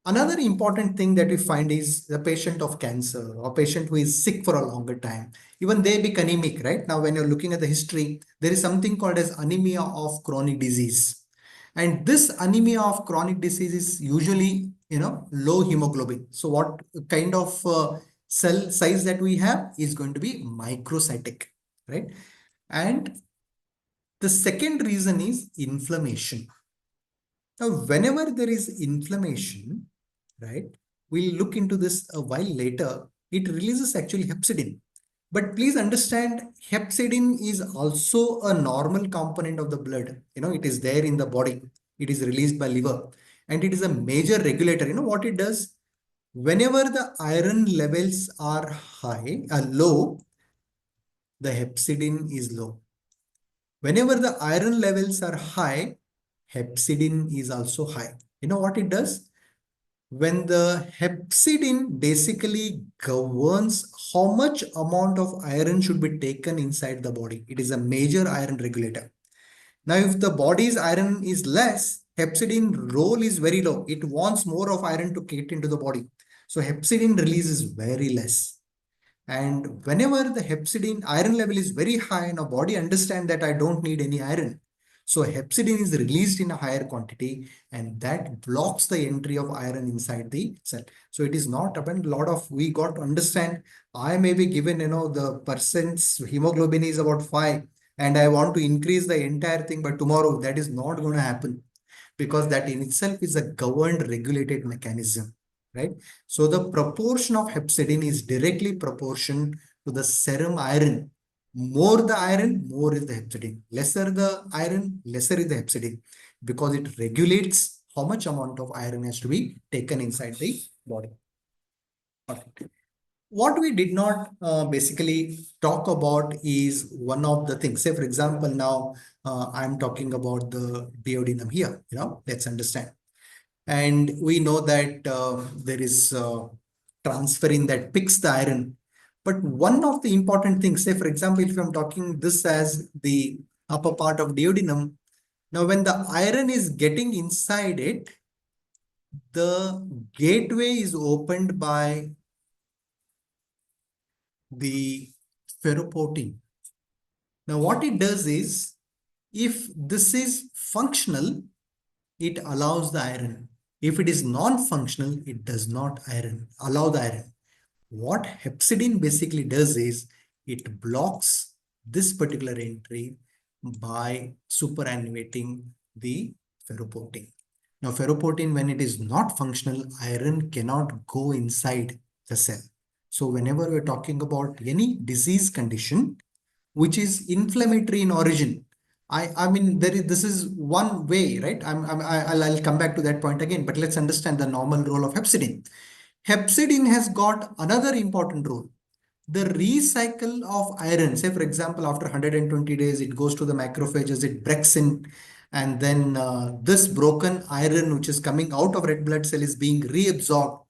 another important thing that we find is the patient of cancer or patient who is sick for a longer time. Even they become anemic, right? Now, when you're looking at the history, there is something called as anemia of chronic disease. And this anemia of chronic disease is usually, low hemoglobin. So what kind of cell size that we have is going to be microcytic, right? And the second reason is inflammation. Now, whenever there is inflammation, right, we'll look into this a while later, it releases actually hepcidin. But please understand, hepcidin is also a normal component of the blood. It is there in the body. It is released by liver. And it is a major regulator. What it does? Whenever the iron levels are low, the hepcidin is low. Whenever the iron levels are high, hepcidin is also high. You know what it does? When the hepcidin basically governs how much amount of iron should be taken inside the body. It is a major iron regulator. Now, if the body's iron is less, hepcidin role is very low. It wants more of iron to get into the body. So hepcidin release is very less. And whenever the hepcidin iron level is very high, and our body understand that I don't need any iron, so hepcidin is released in a higher quantity, and that blocks the entry of iron inside the cell. So it is not about a lot of, we got to understand, I may be given, the person's hemoglobin is about 5, and I want to increase the entire thing by tomorrow. That is not going to happen, because that in itself is a governed, regulated mechanism. Right? So the proportion of hepcidin is directly proportional to the serum iron. More the iron, more is the hepcidin. Lesser the iron, lesser is the hepcidin, because it regulates how much amount of iron has to be taken inside the body. Okay. What we did not basically talk about is one of the things. Say, for example, now I'm talking about the duodenum here. Let's understand. And we know that there is transferrin that picks the iron. But one of the important things, say, for example, if I'm talking this as the upper part of duodenum, now when the iron is getting inside it, the gateway is opened by the ferroportin. Now, what it does is, If this is functional, it allows the iron. If it is non-functional, it does not allow the iron. What hepcidin basically does is it blocks this particular entry by superannuating the ferroportin. Now, ferroportin, when it is not functional, iron cannot go inside the cell. So whenever we're talking about any disease condition which is inflammatory in origin, I mean, this is one way, right? I'll come back to that point again, but let's understand the normal role of hepcidin. Hepcidin has got another important role. The recycle of iron, say for example, after 120 days, it goes to the macrophages, it breaks in, and then this broken iron, which is coming out of red blood cell, is being reabsorbed.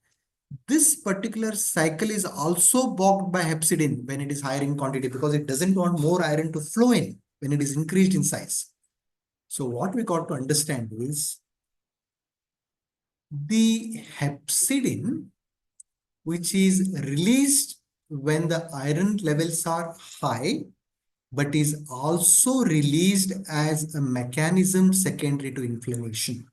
This particular cycle is also blocked by hepcidin when it is higher in quantity, because it doesn't want more iron to flow in when it is increased in size. So what we got to understand is the hepcidin, which is released when the iron levels are high, but is also released as a mechanism secondary to inflammation.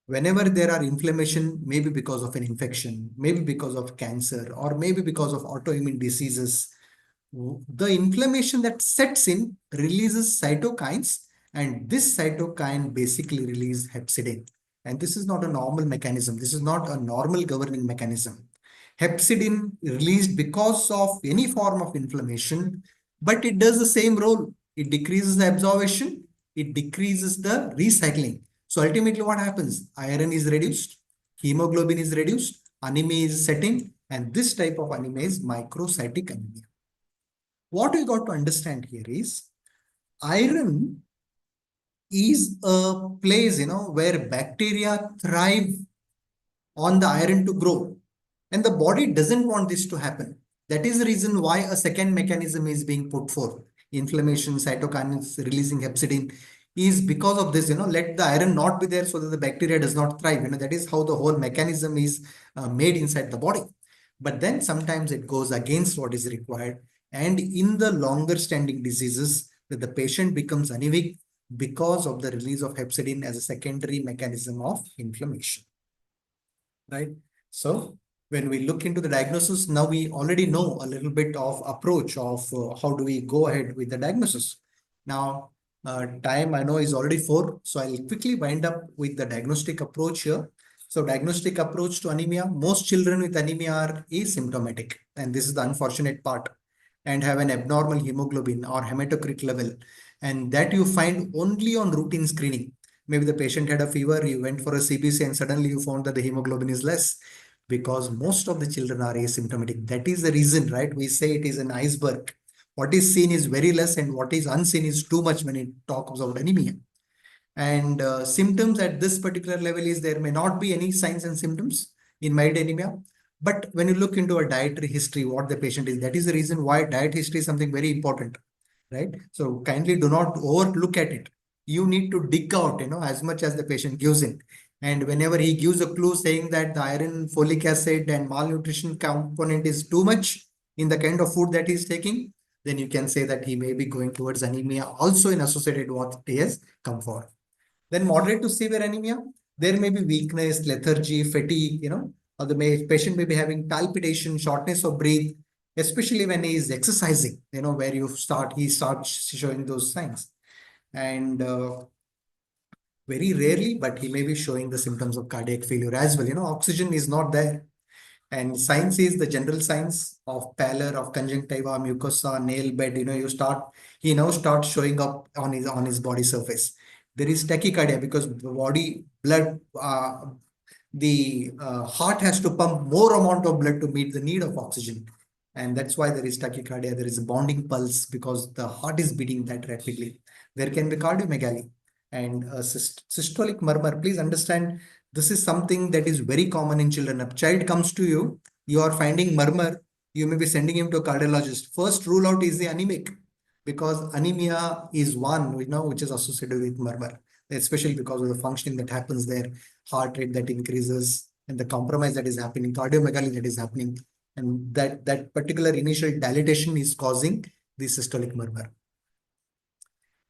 Whenever there are inflammation, maybe because of an infection, maybe because of cancer, or maybe because of autoimmune diseases, the inflammation that sets in releases cytokines, and this cytokine basically releases hepcidin. And this is not a normal mechanism. This is not a normal governing mechanism. Hepcidin released because of any form of inflammation, but it does the same role. It decreases the absorption, it decreases the recycling. So ultimately what happens? Iron is reduced, hemoglobin is reduced, anemia is setting, and this type of anemia is microcytic anemia. What we got to understand here is iron is a place, where bacteria thrive on the iron to grow. And the body doesn't want this to happen. That is the reason why a second mechanism is being put forth. Inflammation, cytokines releasing hepcidin is because of this, let the iron not be there so that the bacteria does not thrive. That is how the whole mechanism is made inside the body. But then sometimes it goes against what is required. And in the longer standing diseases, that the patient becomes anemic because of the release of hepcidin as a secondary mechanism of inflammation. Right? So when we look into the diagnosis, now we already know a little bit of approach of how do we go ahead with the diagnosis. Now, time I know is already 4, so I'll quickly wind up with the diagnostic approach here. So diagnostic approach to anemia, most children with anemia are asymptomatic, and this is the unfortunate part, and have an abnormal hemoglobin or hematocrit level, and that you find only on routine screening. Maybe the patient had a fever, you went for a CBC, and suddenly you found that the hemoglobin is less, because most of the children are asymptomatic. That is the reason, right? We say it is an iceberg. What is seen is very less, and what is unseen is too much when it talks about anemia. And symptoms at this particular level is there may not be any signs and symptoms in mild anemia. But when you look into a dietary history, what the patient is, that is the reason why diet history is something very important, right? So kindly do not overlook at it. You need to dig out, as much as the patient gives in. And whenever he gives a clue saying that the iron, folic acid, and malnutrition component is too much in the kind of food that he's taking, then you can say that he may be going towards anemia also in associated what he has come for. Then moderate to severe anemia, there may be weakness, lethargy, fatigue, or the patient may be having palpitation, shortness of breath, especially when he is exercising, where he starts showing those signs. And very rarely, but he may be showing the symptoms of cardiac failure as well. Oxygen is not there. And signs is the general signs of pallor, of conjunctiva, mucosa, nail bed. He now starts showing up on his body surface. There is tachycardia because the heart has to pump more amount of blood to meet the need of oxygen. And that's why there is tachycardia. There is a bounding pulse because the heart is beating that rapidly. There can be cardiomegaly and systolic murmur. Please understand, this is something that is very common in children. A child comes to you, you are finding murmur, you may be sending him to a cardiologist. First rule out is the anemic, because anemia is one which is associated with murmur, especially because of the functioning that happens there, heart rate that increases, and the compromise that is happening, cardiomegaly that is happening, and that particular initial dilatation is causing the systolic murmur.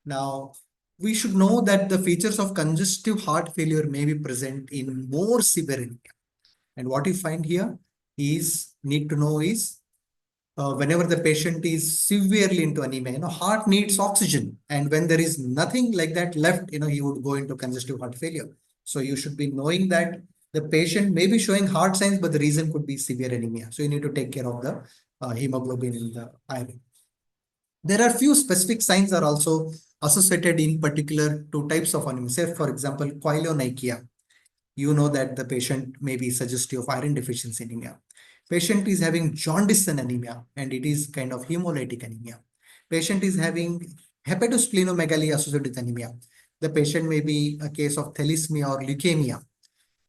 Now, we should know that the features of congestive heart failure may be present in more severe anemia. And what you find here is, need to know is, whenever the patient is severely into anemia, heart needs oxygen. And when there is nothing like that left, he would go into congestive heart failure. So you should be knowing that the patient may be showing heart signs, but the reason could be severe anemia. So you need to take care of the hemoglobin in the iron. There are few specific signs are also associated in particular to types of anemia. Say, for example, chylomicronemia. You know that the patient may be suggestive of iron deficiency anemia. Patient is having jaundice and anemia, and it is kind of hemolytic anemia. Patient is having hepatosplenomegaly associated with anemia. The patient may be a case of thalassemia or leukemia.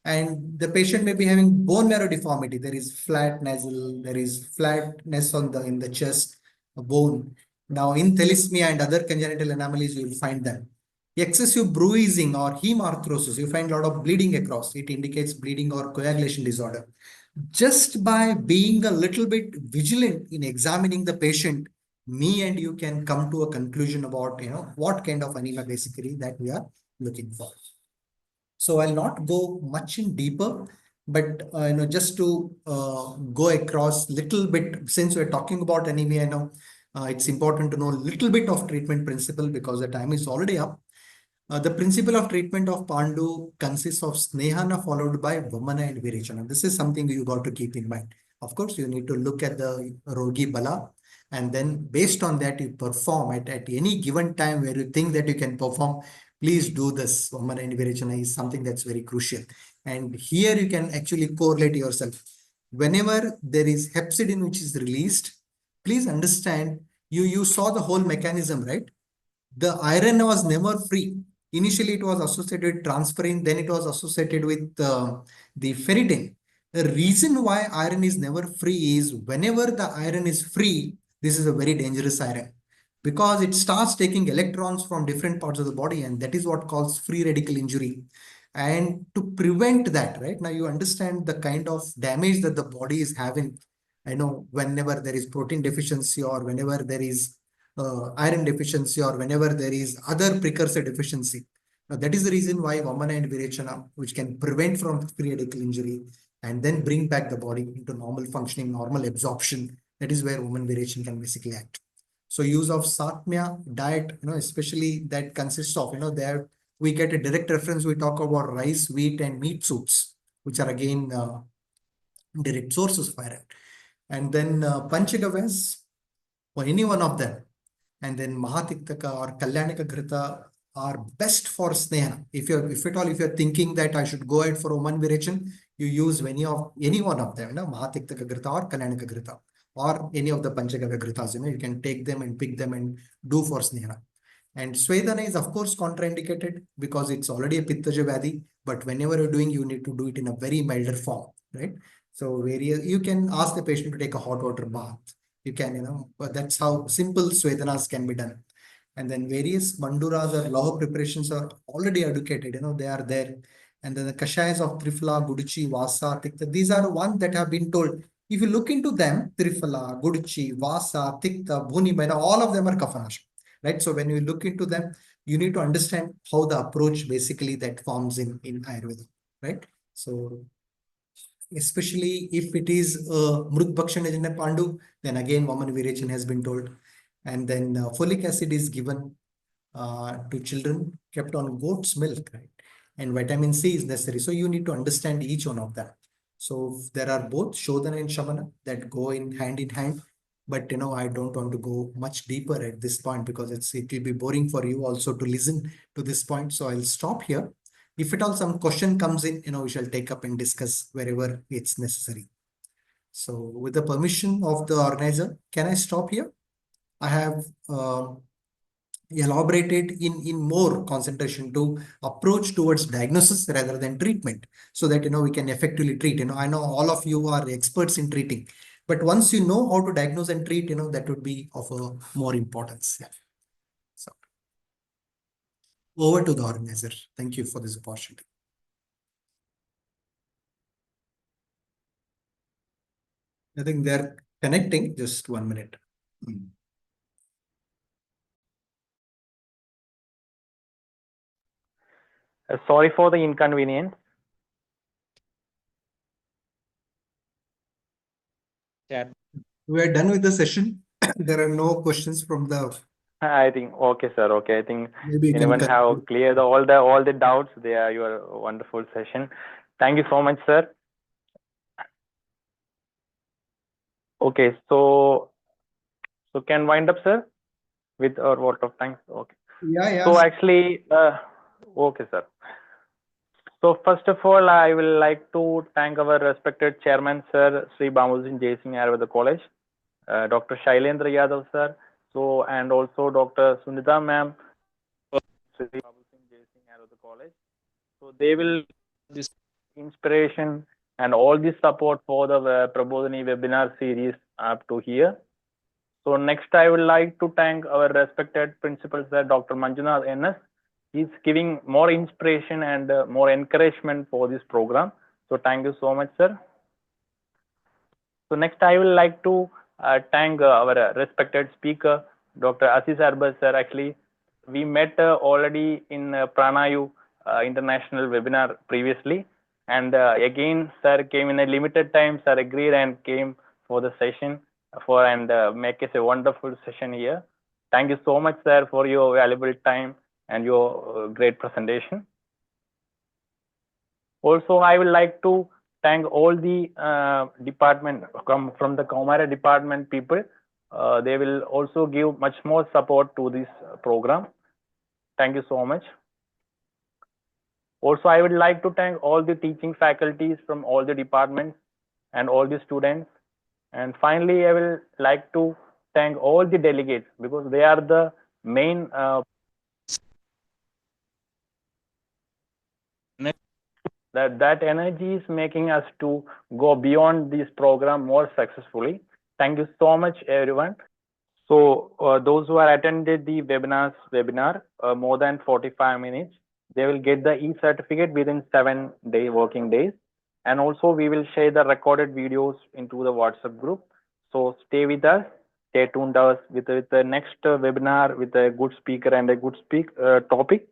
And the patient may be having bone marrow deformity. There is flat nasal, there is flatness on the in the chest bone. Now, in thalassemia and other congenital anomalies, you will find them. Excessive bruising or hemarthrosis, you find a lot of bleeding across. It indicates bleeding or coagulation disorder. Just by being a little bit vigilant in examining the patient, me and you can come to a conclusion about what kind of anemia basically that we are looking for. So I'll not go much in deeper, but just to go across little bit, since we're talking about anemia, it's important to know a little bit of treatment principle because the time is already up. The principle of treatment of Pandu consists of Snehana followed by Vamana and Virechana. This is something you got to keep in mind. Of course, you need to look at the Rogi Bala, and then based on that, you perform at any given time where you think that you can perform. Please do this. Vamana and Virechana is something that's very crucial. And here you can actually correlate yourself. Whenever there is hepcidin which is released, please understand, you saw the whole mechanism, right? The iron was never free. Initially, it was associated with transferrin, then it was associated with the ferritin. The reason why iron is never free is whenever the iron is free, this is a very dangerous iron because it starts taking electrons from different parts of the body, and that is what causes free radical injury. And to prevent that, right now, you understand the kind of damage that the body is having. I know whenever there is protein deficiency or whenever there is iron deficiency or whenever there is other precursor deficiency. Now, that is the reason why Vamana and Virechana, which can prevent from free radical injury and then bring back the body into normal functioning, normal absorption. That is where Vamana Virechana can basically act. So use of Satmya diet, especially that consists of, there we get a direct reference. We talk about rice, wheat, and meat soups, which are again direct sources of iron. And then Panchagavas, or any one of them, and then Mahatiktaka or Kalyanika Grita are best for Sneha. If you're thinking that I should go ahead for Oman Virachan, you use any one of them, Mahatiktaka Grita or Kalyanika Grita or any of the Panchagavya Gritas, you can take them and pick them and do for Sneha. And Swedana is of course contraindicated because it's already a Pittaja Vyadhi, but whenever you're doing, you need to do it in a very milder form, right? So you can ask the patient to take a hot water bath. You can, but that's how simple Swedanas can be done. And then various Manduras or Loha preparations are already educated, they are there. And then the Kashayas of Trifala, Guduchi, Vasa, Tikta, these are the ones that have been told. If you look into them, Trifala, Guduchi, Vasa, Tikta, Bhuni, all of them are Kafanasha, right? So when you look into them, you need to understand how the approach basically that forms in Ayurveda, right? So especially if it is Mrut Bhakshan Pandu, then again Vaman Virachan has been told. And then folic acid is given to children kept on goat's milk, right? And vitamin C is necessary. So you need to understand each one of them. So there are both Shodhana and Shamana that go in hand. But I don't want to go much deeper at this point because it will be boring for you also to listen to this point. So I'll stop here. If at all some question comes in, we shall take up and discuss wherever it's necessary. So with the permission of the organizer, can I stop here? I have elaborated in more concentration to approach towards diagnosis rather than treatment so that, we can effectively treat. I know all of you are experts in treating, but once you know how to diagnose and treat, that would be of a more importance. Yeah. So over to the organizer. Thank you for this opportunity. I think they're connecting. Just 1 minute. Sorry for the inconvenience. We are done with the session. There are no questions from the. I think okay, sir. Okay, I think Maybe you can anyone have conclude. cleared all the doubts. They are your wonderful session. Thank you so much, sir. Okay, so can wind up, sir, with our vote of thanks. Okay. Yeah. So actually, okay, sir. So first of all, I will like to thank our respected chairman, sir, Shri Babu Singh Ayurveda College, Dr. Shailendra Yadav, sir. So and also Dr. Sunita ma'am, Shri Babu Singh Ayurveda College. So they will this inspiration and all this support for the Prabodhini webinar series up to here. So next, I would like to thank our respected principal, sir, Dr. Manjunath NS. He's giving more inspiration and more encouragement for this program. So thank you so much, sir. So next, I would like to thank our respected speaker, Dr. Aziz Arbar, sir. Actually, we met already in Pranayu International webinar previously. And again, sir came in a limited time, sir agreed and came for the session and make us a wonderful session here. Thank you so much, sir, for your valuable time and your great presentation. Also, I would like to thank all the department from the Kaumara department people. They will also give much more support to this program. Thank you so much. Also, I would like to thank all the teaching faculties from all the departments and all the students. And finally, I will like to thank all the delegates because they are the main that energy is making us to go beyond this program more successfully. Thank you so much, everyone. So those who are attended the webinar more than 45 minutes, they will get the e-certificate within 7 working days. And also we will share the recorded videos into the WhatsApp group. So stay with us, stay tuned us with the next webinar with a good speaker and a good topic.